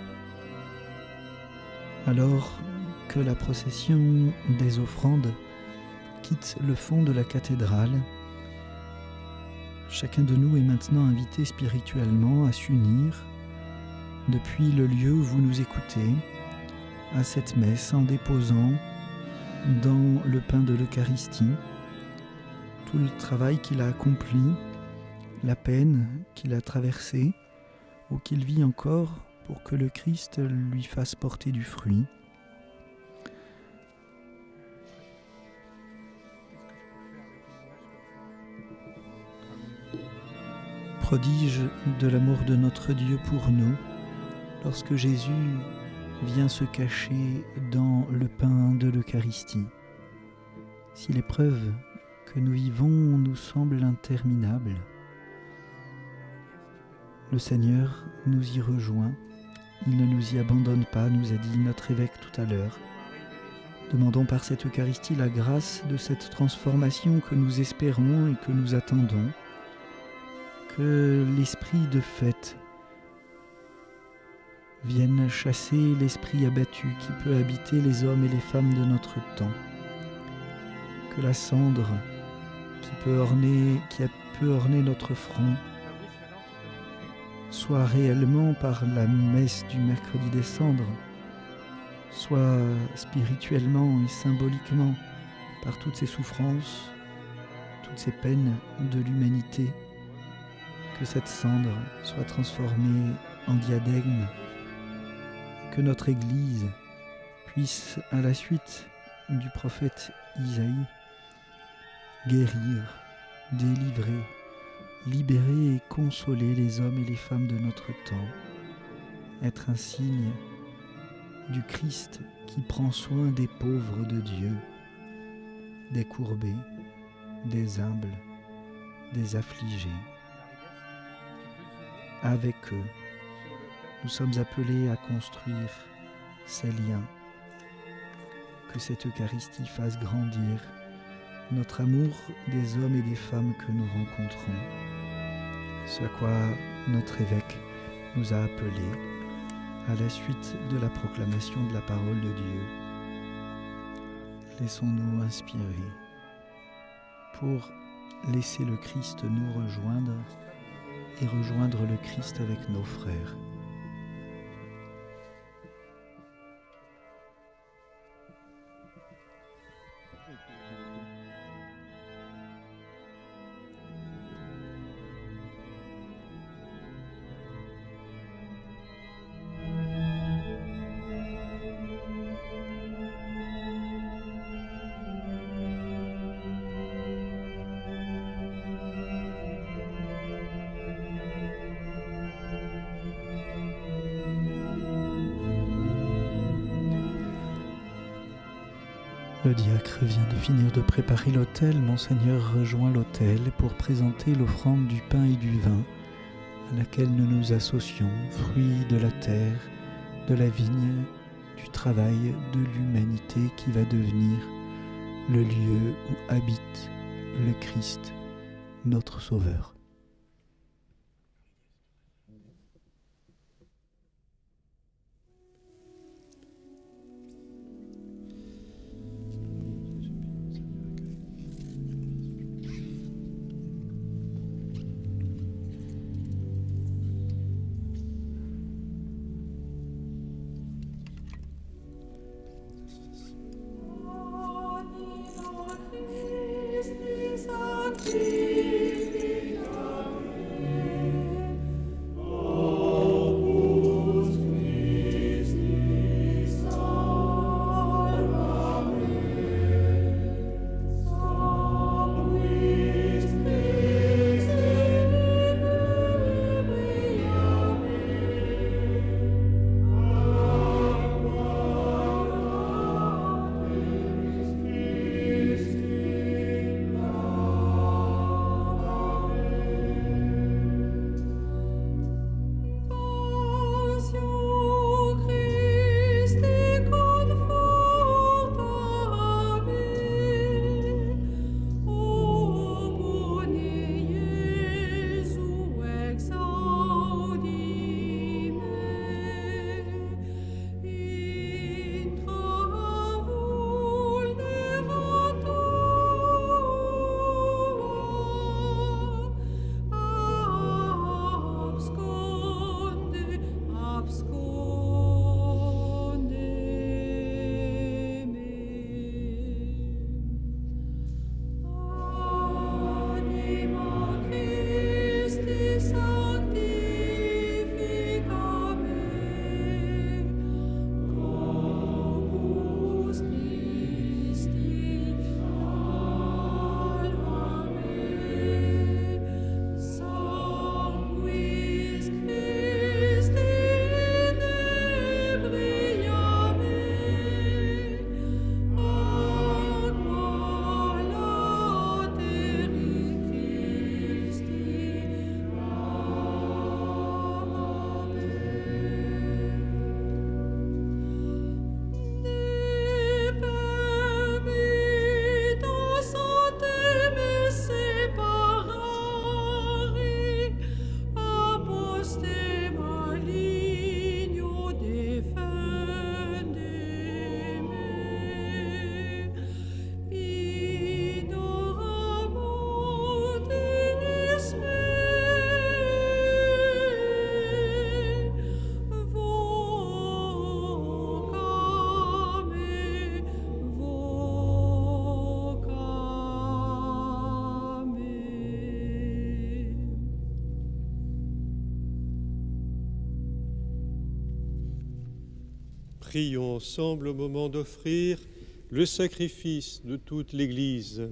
Alors que la procession des offrandes quitte le fond de la cathédrale, chacun de nous est maintenant invité spirituellement à s'unir, depuis le lieu où vous nous écoutez, à cette messe en déposant dans le pain de l'Eucharistie tout le travail qu'il a accompli, la peine qu'il a traversée ou qu'il vit encore pour que le Christ lui fasse porter du fruit. Prodige de l'amour de notre Dieu pour nous, lorsque Jésus vient se cacher dans le pain de l'Eucharistie. Si l'épreuve que nous vivons nous semble interminable, le Seigneur nous y rejoint, il ne nous y abandonne pas, nous a dit notre évêque tout à l'heure. Demandons par cette Eucharistie la grâce de cette transformation que nous espérons et que nous attendons, que l'esprit de fête vienne chasser l'esprit abattu qui peut habiter les hommes et les femmes de notre temps, que la cendre qui peut orner notre front soit réellement par la messe du mercredi des cendres, soit spirituellement et symboliquement par toutes ces souffrances, toutes ces peines de l'humanité, que cette cendre soit transformée en diadème, que notre Église puisse, à la suite du prophète Isaïe, guérir, délivrer, libérer et consoler les hommes et les femmes de notre temps, être un signe du Christ qui prend soin des pauvres de Dieu, des courbés, des humbles, des affligés. Avec eux, nous sommes appelés à construire ces liens, que cette Eucharistie fasse grandir notre amour des hommes et des femmes que nous rencontrons, ce à quoi notre évêque nous a appelés à la suite de la proclamation de la parole de Dieu. Laissons-nous inspirer pour laisser le Christ nous rejoindre et rejoindre le Christ avec nos frères. Le diacre vient de finir de préparer l'autel. Monseigneur rejoint l'autel pour présenter l'offrande du pain et du vin à laquelle nous nous associons, fruits de la terre, de la vigne, du travail de l'humanité qui va devenir le lieu où habite le Christ, notre Sauveur. Christi sanctificamus. Prions ensemble au moment d'offrir le sacrifice de toute l'Église.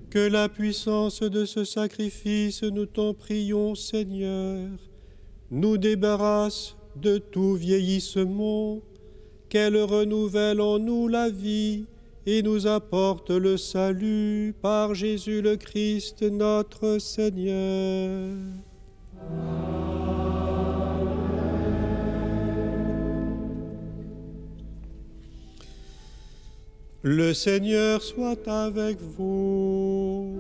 Que la puissance de ce sacrifice, nous t'en prions, Seigneur, nous débarrasse de tout vieillissement, qu'elle renouvelle en nous la vie et nous apporte le salut par Jésus le Christ, notre Seigneur. Le Seigneur soit avec vous.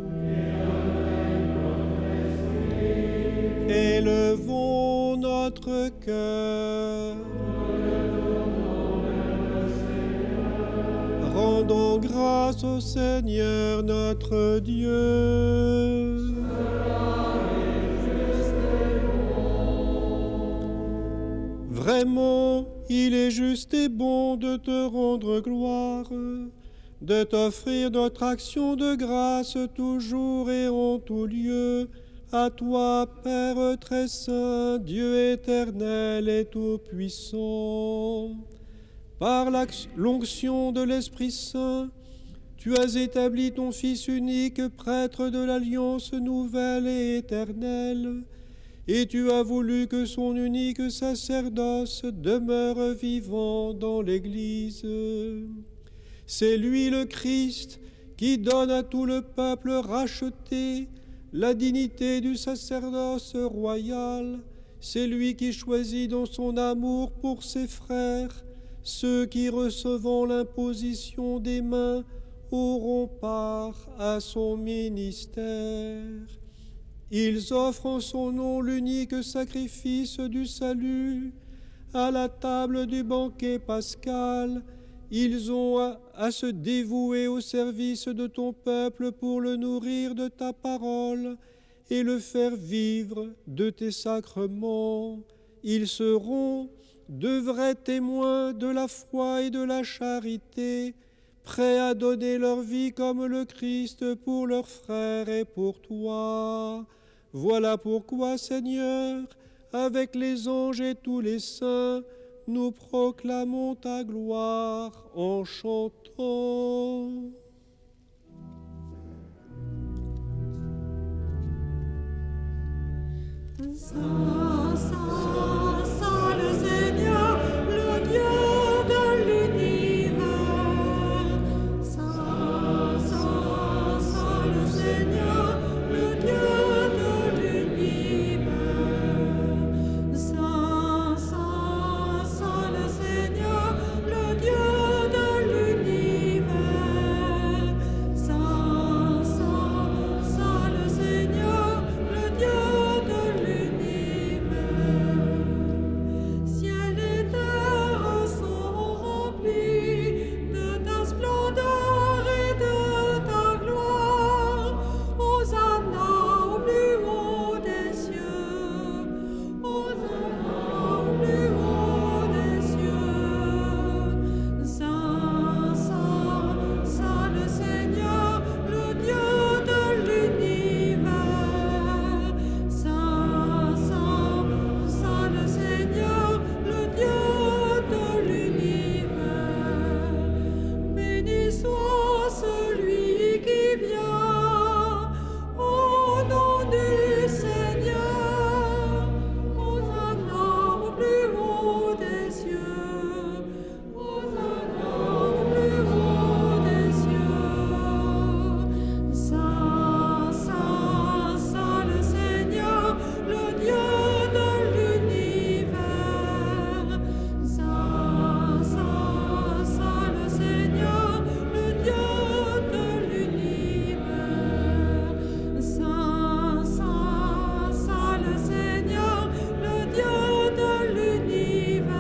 Élevons notre cœur. Rendons grâce au Seigneur notre Dieu. Vraiment, il est juste et bon de te rendre gloire, de t'offrir notre action de grâce toujours et en tout lieu, à toi, Père très saint, Dieu éternel et tout-puissant. Par l'onction de l'Esprit Saint, tu as établi ton Fils unique, prêtre de l'Alliance nouvelle et éternelle, et tu as voulu que son unique sacerdoce demeure vivant dans l'Église. C'est lui le Christ qui donne à tout le peuple racheté la dignité du sacerdoce royal. C'est lui qui choisit dans son amour pour ses frères ceux qui, recevant l'imposition des mains, auront part à son ministère. Ils offrent en son nom l'unique sacrifice du salut. À la table du banquet pascal, ils ont à se dévouer au service de ton peuple pour le nourrir de ta parole et le faire vivre de tes sacrements. Ils seront de vrais témoins de la foi et de la charité, prêts à donner leur vie comme le Christ pour leurs frères et pour toi. Voilà pourquoi, Seigneur, avec les anges et tous les saints, nous proclamons ta gloire en chantant. Saint, Saint, Saint le Seigneur, le Dieu de l'univers. Saint, Saint, Saint le Seigneur, le Dieu de l'univers. Saint, Saint, Saint le Seigneur, le Dieu de l'univers. Saint, Saint, Saint le Seigneur, le Dieu de l'univers. Ciel et terre sont remplis de ta splendeur et de ta gloire. Hosanna au plus haut des cieux. Hosanna au plus haut des cieux. Saint, Saint, Saint le Seigneur, le Dieu de l'univers. Saint, Saint, Saint le Seigneur, le Dieu de l'univers. Béni soit celui qui vient au nom du Seigneur. Hosanna au plus haut des cieux. Hosanna au plus haut des cieux. Saint, Saint, Saint le Seigneur, le Dieu de l'univers. Saint, Saint, Saint le Seigneur, le Dieu de l'univers. Saint, Saint, Saint le Seigneur, le Dieu de l'univers.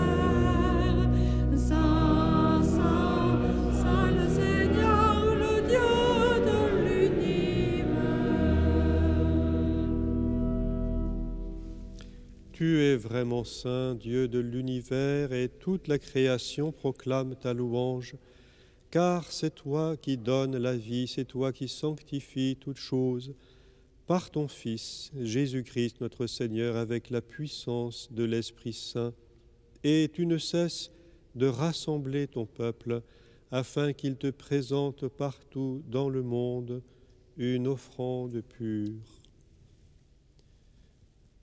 Saint, Saint, Saint le Seigneur, le Dieu de l'univers. Tu es vraiment saint, Dieu de l'univers, et toute la création proclame ta louange, car c'est toi qui donnes la vie, c'est toi qui sanctifies toutes choses. par ton Fils, Jésus-Christ notre Seigneur, avec la puissance de l'Esprit Saint, et tu ne cesses de rassembler ton peuple afin qu'il te présente partout dans le monde une offrande pure.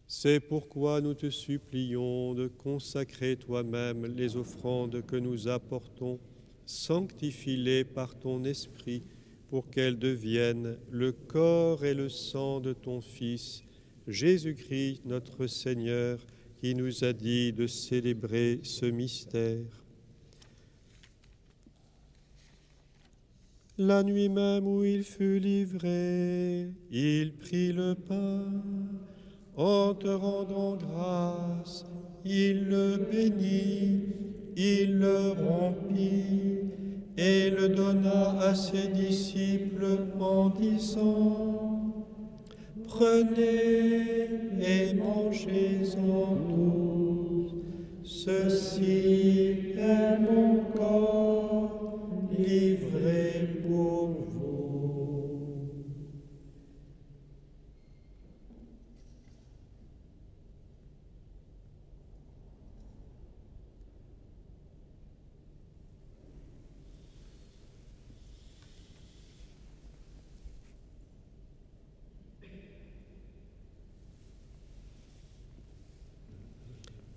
C'est pourquoi nous te supplions de consacrer toi-même les offrandes que nous apportons, sanctifie-les par ton Esprit, pour qu'elles deviennent le corps et le sang de ton Fils, Jésus-Christ notre Seigneur, qui nous a dit de célébrer ce mystère. La nuit même où il fut livré, il prit le pain. En te rendant grâce, il le bénit, il le rompit et le donna à ses disciples en disant: Prenez et mangez-en tous, ceci est mon corps livré pour vous.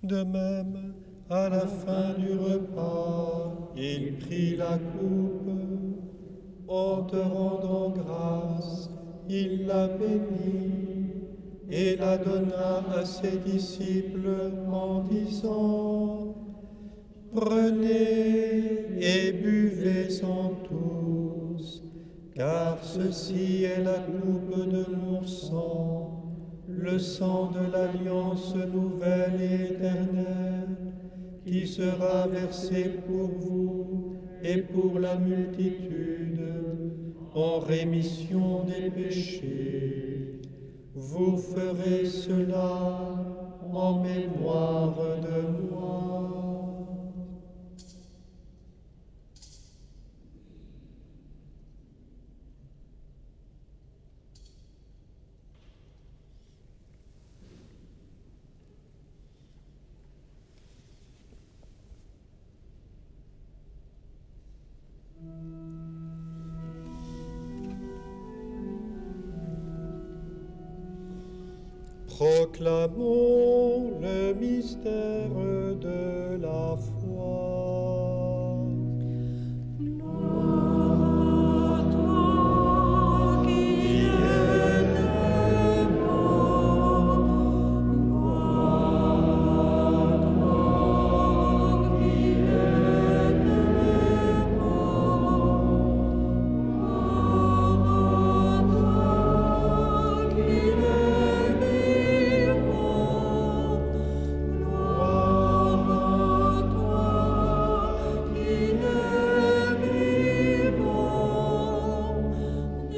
De même, à la fin du repas, il prit la coupe. En te rendant grâce, il la bénit et la donna à ses disciples en disant: Prenez et buvez-en tous, car ceci est la coupe de mon sang, le sang de l'alliance nouvelle et éternelle, qui sera versé pour vous et pour la multitude en rémission des péchés. Vous ferez cela en mémoire de moi. Proclamons le mystère de la foi. Gloire à toi qui es mort, gloire à toi qui es mort,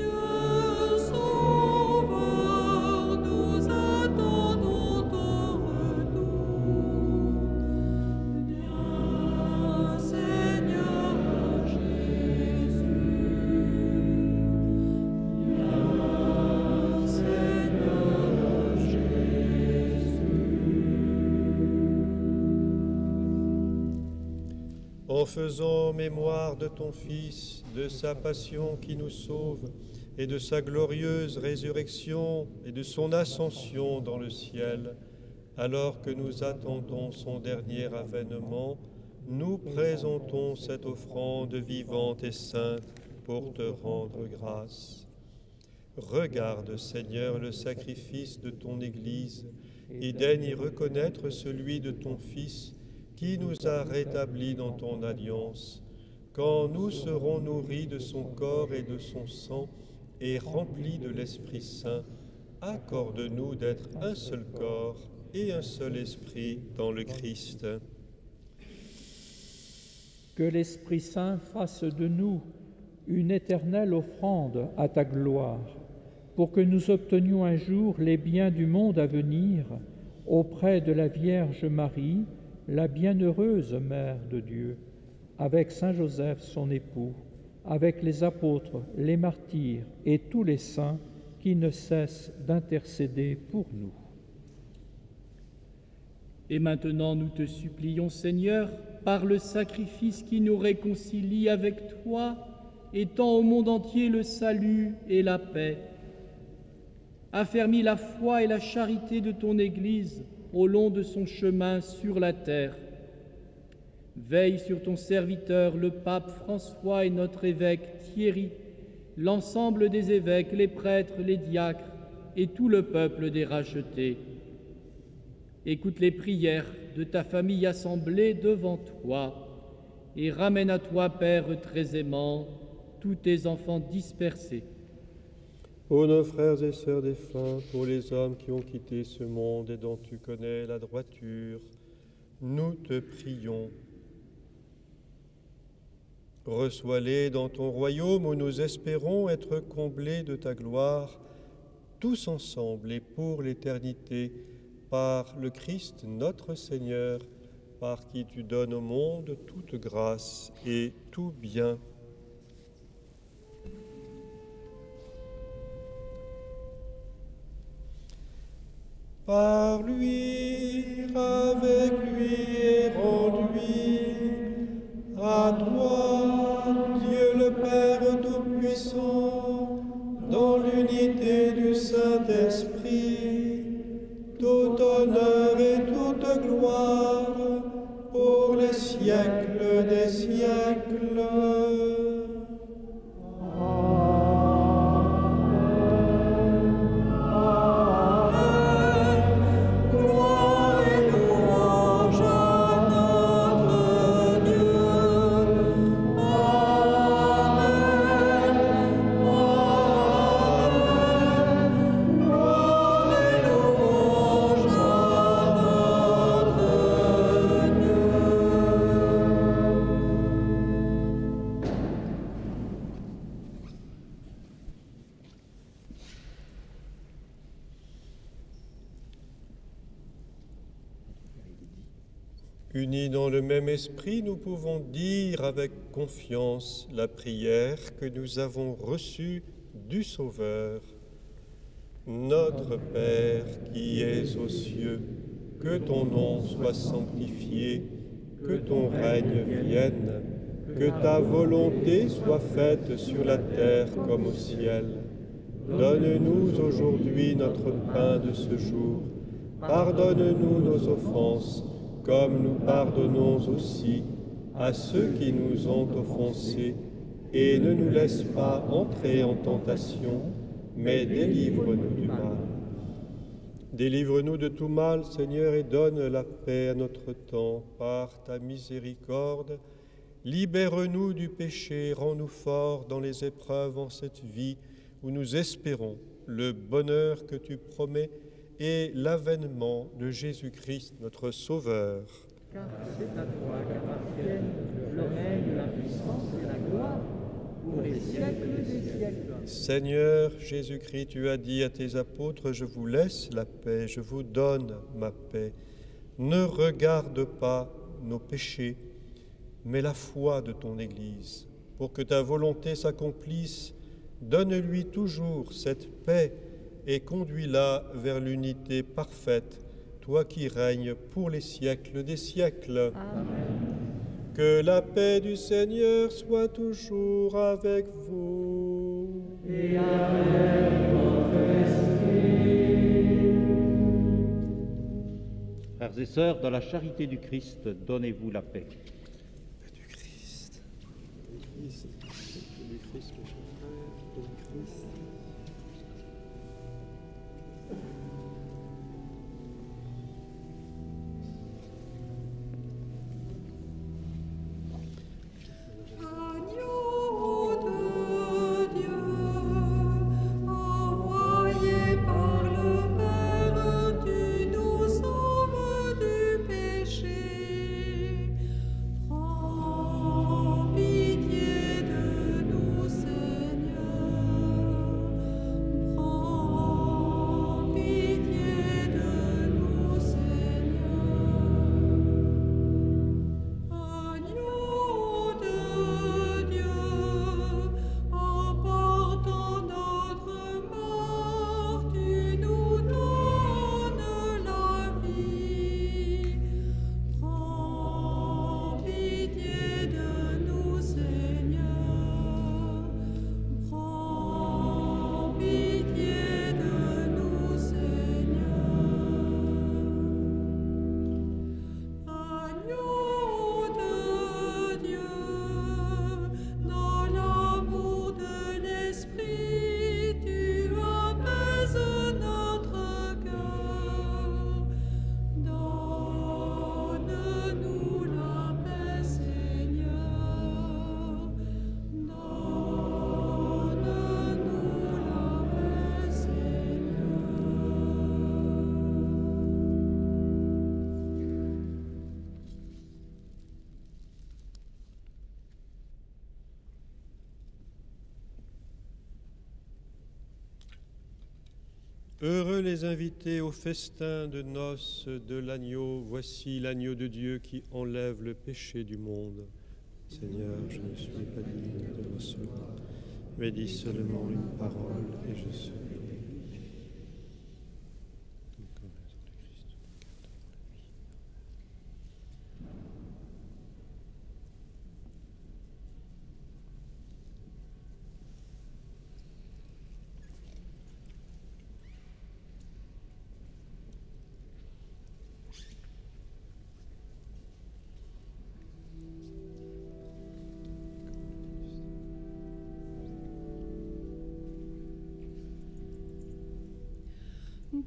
gloire à toi qui es En faisant mémoire de ton Fils, de sa passion qui nous sauve, et de sa glorieuse résurrection et de son ascension dans le ciel, alors que nous attendons son dernier avènement, nous présentons cette offrande vivante et sainte pour te rendre grâce. Regarde, Seigneur, le sacrifice de ton Église et daigne y reconnaître celui de ton Fils qui nous a rétablis dans ton alliance. Quand nous serons nourris de son corps et de son sang et remplis de l'Esprit Saint, accorde-nous d'être un seul corps et un seul esprit dans le Christ. Que l'Esprit Saint fasse de nous une éternelle offrande à ta gloire, pour que nous obtenions un jour les biens du monde à venir auprès de la Vierge Marie, la bienheureuse Mère de Dieu, avec Saint Joseph son époux, avec les apôtres, les martyrs et tous les saints qui ne cesse d'intercéder pour nous. Et maintenant, nous te supplions, Seigneur, par le sacrifice qui nous réconcilie avec toi, étends au monde entier le salut et la paix. Affermis la foi et la charité de ton Église au long de son chemin sur la terre. Veille sur ton serviteur, le pape François et notre évêque Thierry, l'ensemble des évêques, les prêtres, les diacres et tout le peuple des rachetés. Écoute les prières de ta famille assemblée devant toi et ramène à toi, Père très aimant, tous tes enfants dispersés. Pour nos frères et sœurs défunts, pour les hommes qui ont quitté ce monde et dont tu connais la droiture, nous te prions. Reçois-les dans ton royaume où nous espérons être comblés de ta gloire, tous ensemble et pour l'éternité, par le Christ notre Seigneur, par qui tu donnes au monde toute grâce et tout bien. Par lui, avec lui et en lui, à toi, Dieu le Père Tout-Puissant, dans l'unité du Saint-Esprit, tout honneur et toute gloire pour les siècles des siècles. Unis dans le même esprit, nous pouvons dire avec confiance la prière que nous avons reçue du Sauveur. Notre Père qui es aux cieux, que ton nom soit sanctifié, que ton règne vienne, que ta volonté soit faite sur la terre comme au ciel. Donne-nous aujourd'hui notre pain de ce jour. Pardonne-nous nos offenses, comme nous pardonnons aussi à ceux qui nous ont offensés, et ne nous laisse pas entrer en tentation, mais délivre-nous du mal. Délivre-nous de tout mal, Seigneur, et donne la paix à notre temps par ta miséricorde. Libère-nous du péché, rends-nous forts dans les épreuves en cette vie où nous espérons le bonheur que tu promets et l'avènement de Jésus-Christ, notre Sauveur. Car c'est à toi qu'appartiennent le règne, la puissance et la gloire pour les siècles des siècles. Seigneur Jésus-Christ, tu as dit à tes apôtres, je vous laisse la paix, je vous donne ma paix. Ne regarde pas nos péchés, mais la foi de ton Église. Pour que ta volonté s'accomplisse, donne-lui toujours cette paix et conduis-la vers l'unité parfaite, toi qui règnes pour les siècles des siècles. Amen. Que la paix du Seigneur soit toujours avec vous. Et avec votre esprit. Frères et sœurs, dans la charité du Christ, donnez-vous la paix. Du Christ, mes chers frères, du Christ. Heureux les invités au festin de noces de l'agneau. Voici l'agneau de Dieu qui enlève le péché du monde. Seigneur, je ne suis pas digne de recevoir, mais dis seulement une parole et je serai.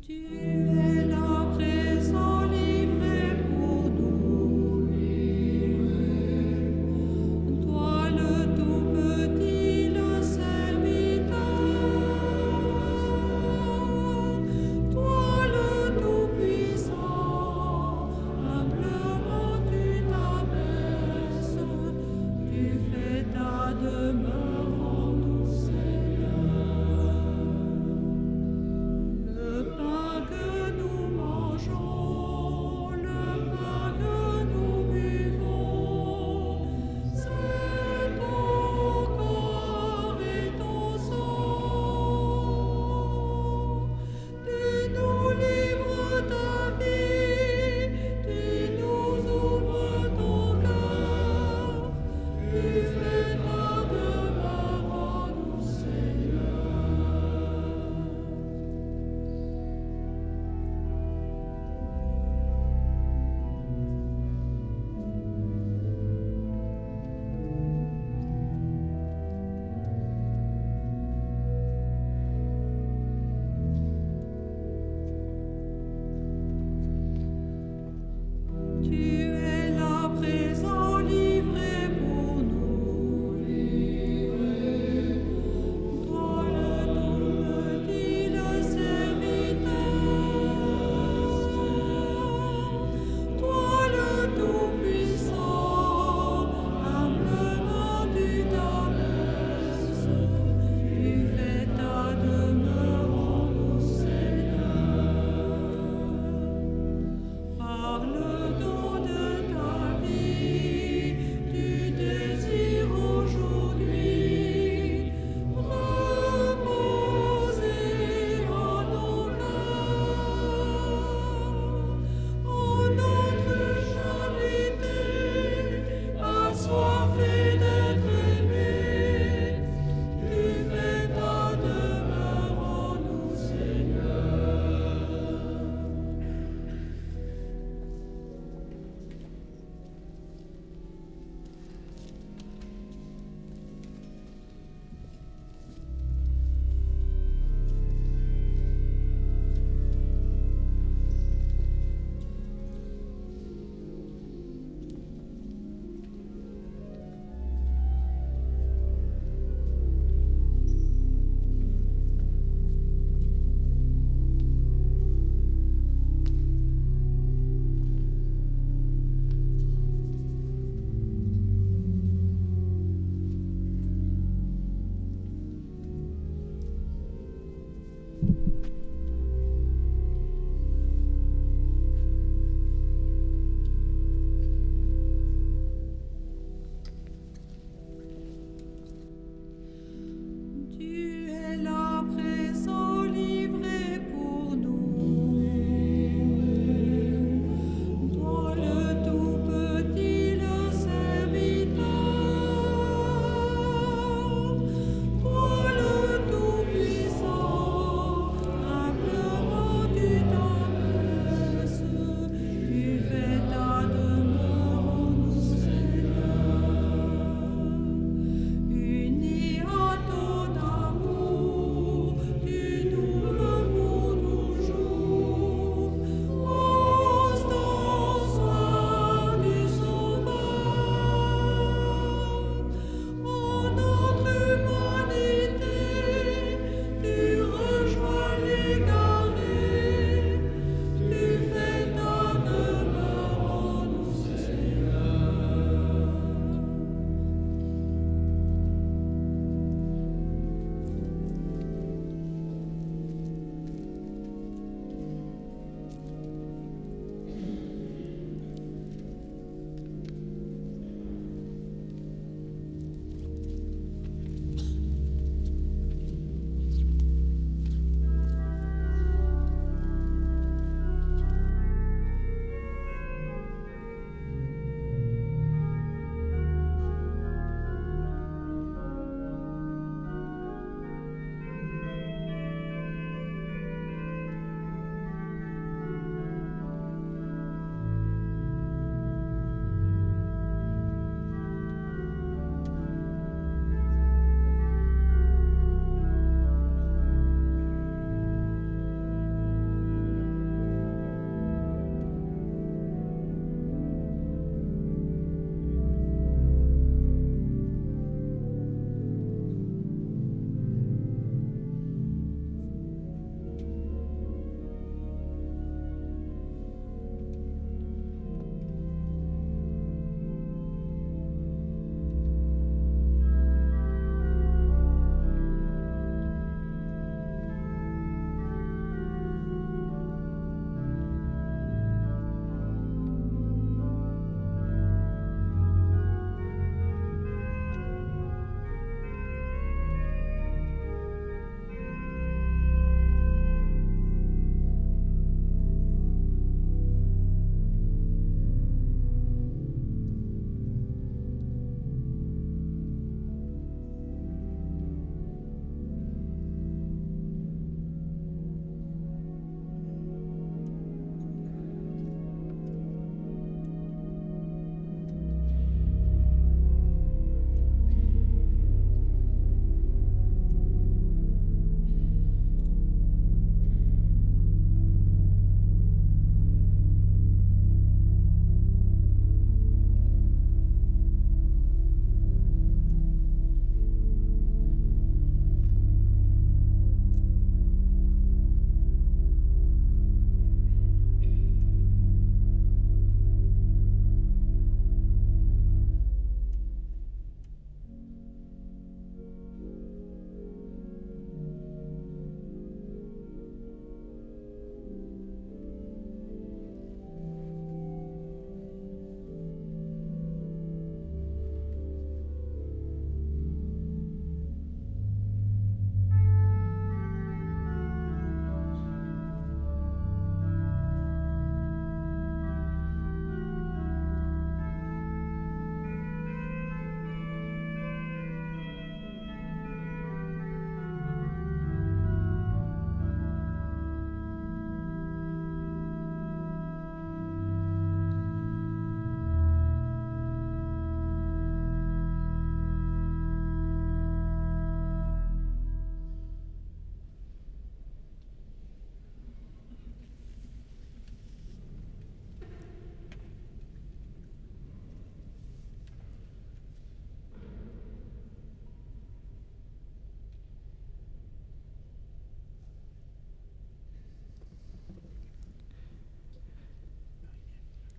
Tu es là présent, livré pour nous. Toi le tout petit, le serviteur. Toi le tout puissant, humblement tu t'abaisses. Tu fais ta demeure en nous, Seigneur. Le pain que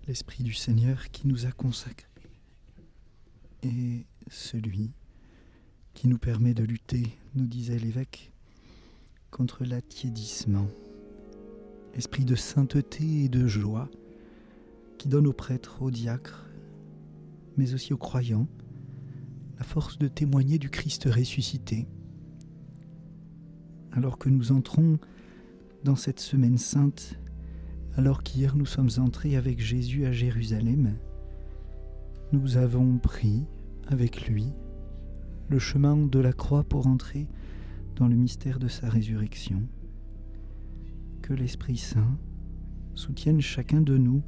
l'Esprit du Seigneur qui nous a consacrés est celui qui nous permet de lutter, nous disait l'évêque, contre l'attiédissement. Esprit de sainteté et de joie qui donne aux prêtres, aux diacres, mais aussi aux croyants, la force de témoigner du Christ ressuscité. Alors que nous entrons dans cette semaine sainte, alors qu'hier nous sommes entrés avec Jésus à Jérusalem, nous avons pris avec lui le chemin de la croix pour entrer dans le mystère de sa résurrection. Que l'Esprit Saint soutienne chacun de nous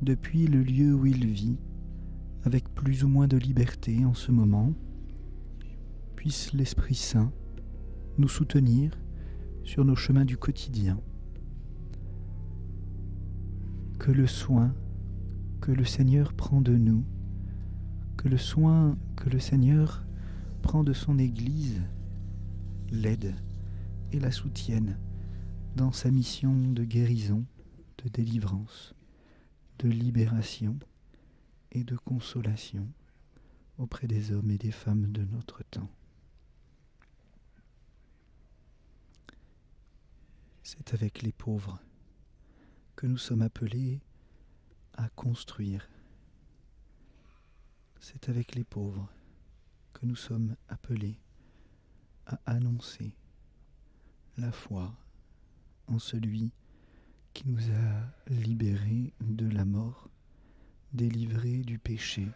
depuis le lieu où il vit, avec plus ou moins de liberté en ce moment. Puisse l'Esprit Saint nous soutenir sur nos chemins du quotidien. Que le soin que le Seigneur prend de nous, que le soin que le Seigneur prend de son Église, l'aide et la soutienne dans sa mission de guérison, de délivrance, de libération et de consolation auprès des hommes et des femmes de notre temps. C'est avec les pauvres que nous sommes appelés à construire. C'est avec les pauvres que nous sommes appelés à annoncer la foi en celui qui nous a libérés de la mort, délivrés du péché,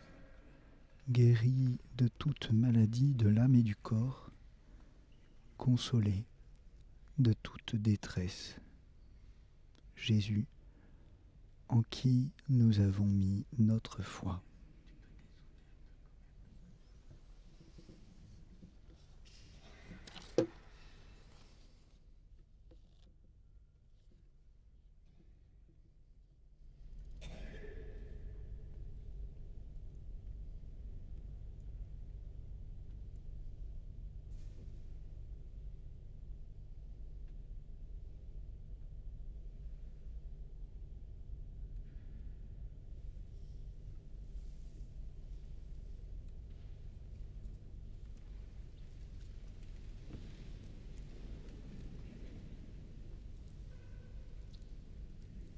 guéris de toute maladie de l'âme et du corps, consolés de toute détresse. Jésus, en qui nous avons mis notre foi.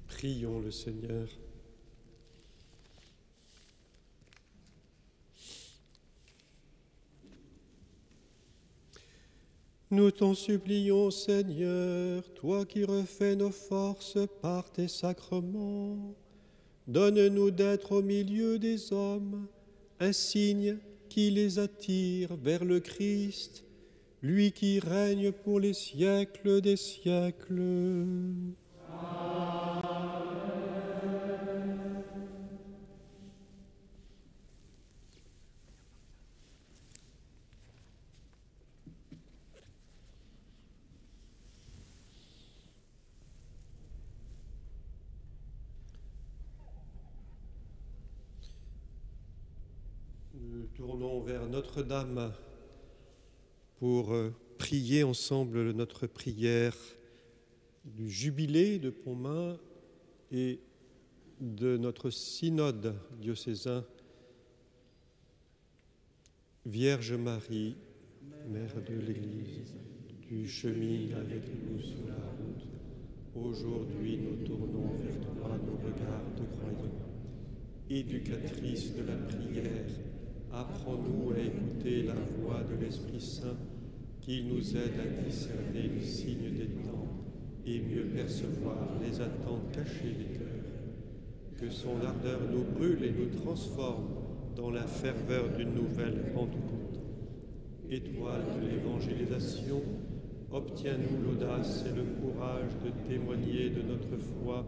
Prions le Seigneur. Nous t'en supplions, Seigneur, toi qui refais nos forces par tes sacrements, donne-nous d'être au milieu des hommes un signe qui les attire vers le Christ, lui qui règne pour les siècles des siècles. Nous tournons vers Notre-Dame pour prier ensemble notre prière du jubilé de Pontmain et de notre synode diocésain. Vierge Marie, Mère de l'Église, tu chemines avec nous sur la route. Aujourd'hui, nous tournons vers toi nos regards de croyants. Éducatrice de la prière, apprends-nous à écouter la voix de l'Esprit Saint qui nous aide à discerner les signes des temps et mieux percevoir les attentes cachées des cœurs. Que son ardeur nous brûle et nous transforme dans la ferveur d'une nouvelle Pentecôte. Étoile de l'évangélisation, obtiens-nous l'audace et le courage de témoigner de notre foi.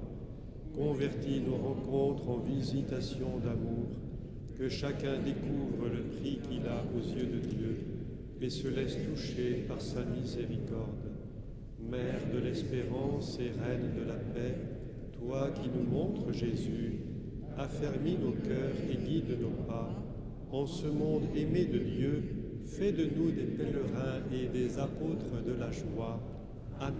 Convertis nos rencontres en visitations d'amour. Que chacun découvre le prix qu'il a aux yeux de Dieu et se laisse toucher par sa miséricorde. Mère de l'espérance et Reine de la paix, toi qui nous montres Jésus, affermis nos cœurs et guide nos pas. En ce monde aimé de Dieu, fais de nous des pèlerins et des apôtres de la joie. Amen.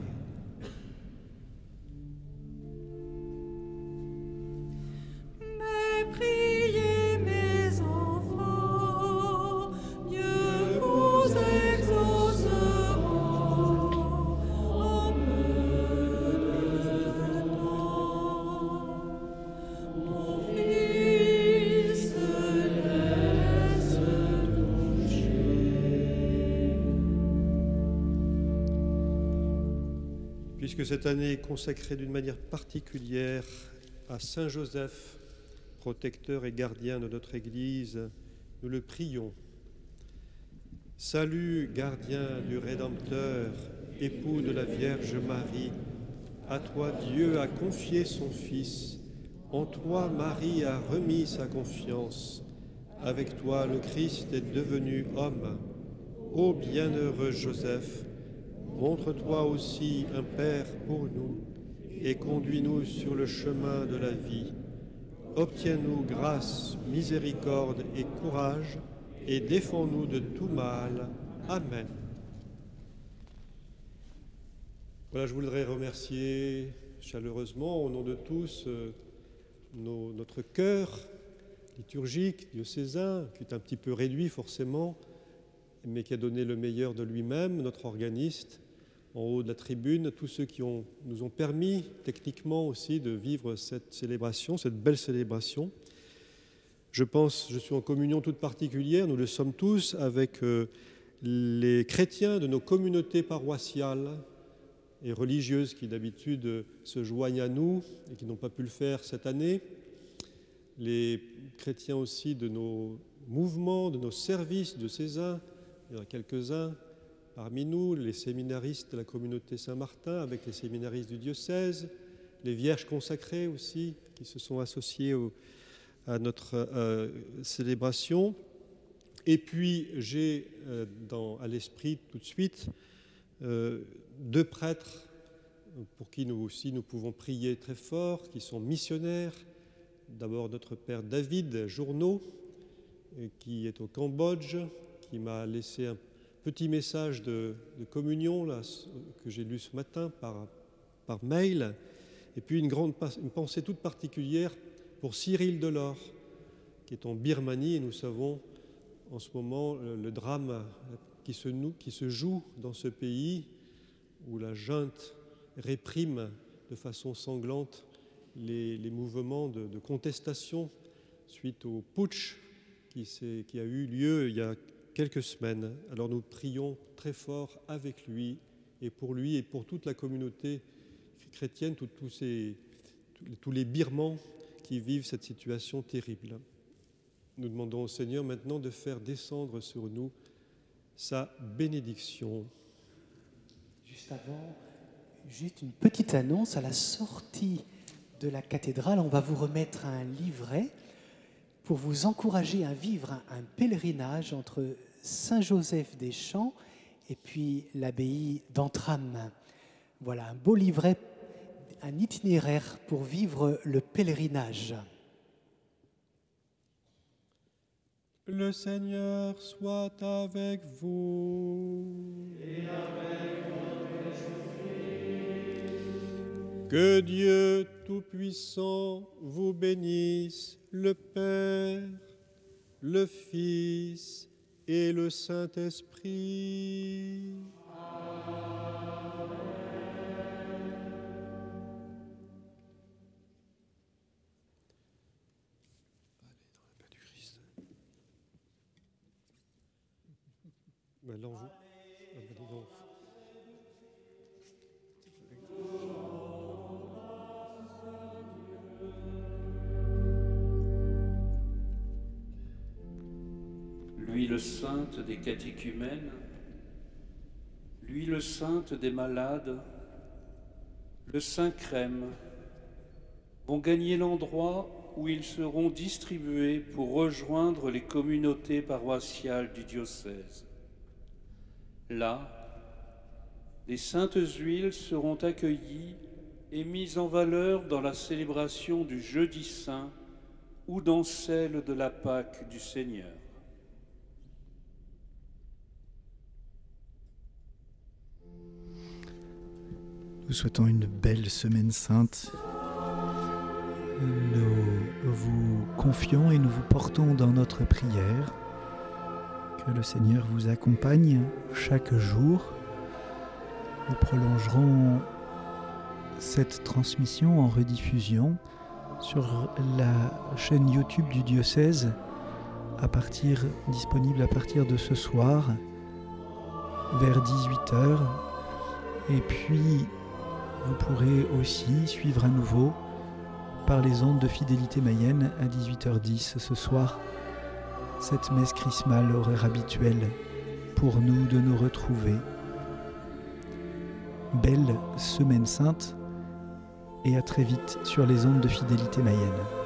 puisque cette année est consacrée d'une manière particulière à Saint Joseph, protecteur et gardien de notre Église, nous le prions. Salut, gardien du Rédempteur, époux de la Vierge Marie, à toi Dieu a confié son Fils, en toi Marie a remis sa confiance, avec toi le Christ est devenu homme. Ô bienheureux Joseph, montre-toi aussi un Père pour nous et conduis-nous sur le chemin de la vie. Obtiens-nous grâce, miséricorde et courage et défends-nous de tout mal. Amen. Voilà, je voudrais remercier chaleureusement au nom de tous notre chœur liturgique, diocésain, qui est un petit peu réduit forcément, mais qui a donné le meilleur de lui-même, notre organiste, en haut de la tribune, tous ceux qui nous ont permis techniquement aussi de vivre cette célébration, cette belle célébration. Je suis en communion toute particulière, nous le sommes tous, avec les chrétiens de nos communautés paroissiales et religieuses qui d'habitude se joignent à nous et qui n'ont pas pu le faire cette année, les chrétiens aussi de nos mouvements, de nos services diocésains, il y en a quelques-uns parmi nous, les séminaristes de la communauté Saint-Martin avec les séminaristes du diocèse, les vierges consacrées aussi qui se sont associées à notre célébration. Et puis j'ai à l'esprit tout de suite deux prêtres pour qui nous aussi nous pouvons prier très fort, qui sont missionnaires. D'abord notre père David Journeau, qui est au Cambodge, qui m'a laissé un petit message de communion là, que j'ai lu ce matin par mail. Et puis une pensée toute particulière pour Cyril Delors, qui est en Birmanie, et nous savons en ce moment le drame qui se joue dans ce pays, où la junte réprime de façon sanglante les mouvements de contestation suite au putsch qui a eu lieu il y a quelques semaines. Alors nous prions très fort avec lui et pour toute la communauté chrétienne, tous les Birmans qui vivent cette situation terrible. Nous demandons au Seigneur maintenant de faire descendre sur nous sa bénédiction. Juste avant, juste une petite annonce. À la sortie de la cathédrale, on va vous remettre un livret pour vous encourager à vivre un pèlerinage entre Saint-Joseph-des-Champs et puis l'abbaye d'Antram. Voilà, un beau livret, un itinéraire pour vivre le pèlerinage. Le Seigneur soit avec vous. Et avec votre esprit. Que Dieu Tout-Puissant vous bénisse, le Père, le Fils et le Saint-Esprit. L'huile sainte des catéchumènes, l'huile sainte des malades, le Saint-Crème vont gagner l'endroit où ils seront distribués pour rejoindre les communautés paroissiales du diocèse. Là, les saintes huiles seront accueillies et mises en valeur dans la célébration du Jeudi Saint ou dans celle de la Pâque du Seigneur. Nous souhaitons une belle semaine sainte. Nous vous confions et nous vous portons dans notre prière. Que le Seigneur vous accompagne chaque jour. Nous prolongerons cette transmission en rediffusion sur la chaîne YouTube du diocèse disponible à partir de ce soir vers 18h. Et puis vous pourrez aussi suivre à nouveau par les ondes de Fidélité Mayenne à 18h10 ce soir cette messe chrismale horaire habituelle pour nous de nous retrouver. Belle Semaine Sainte et à très vite sur les ondes de Fidélité Mayenne.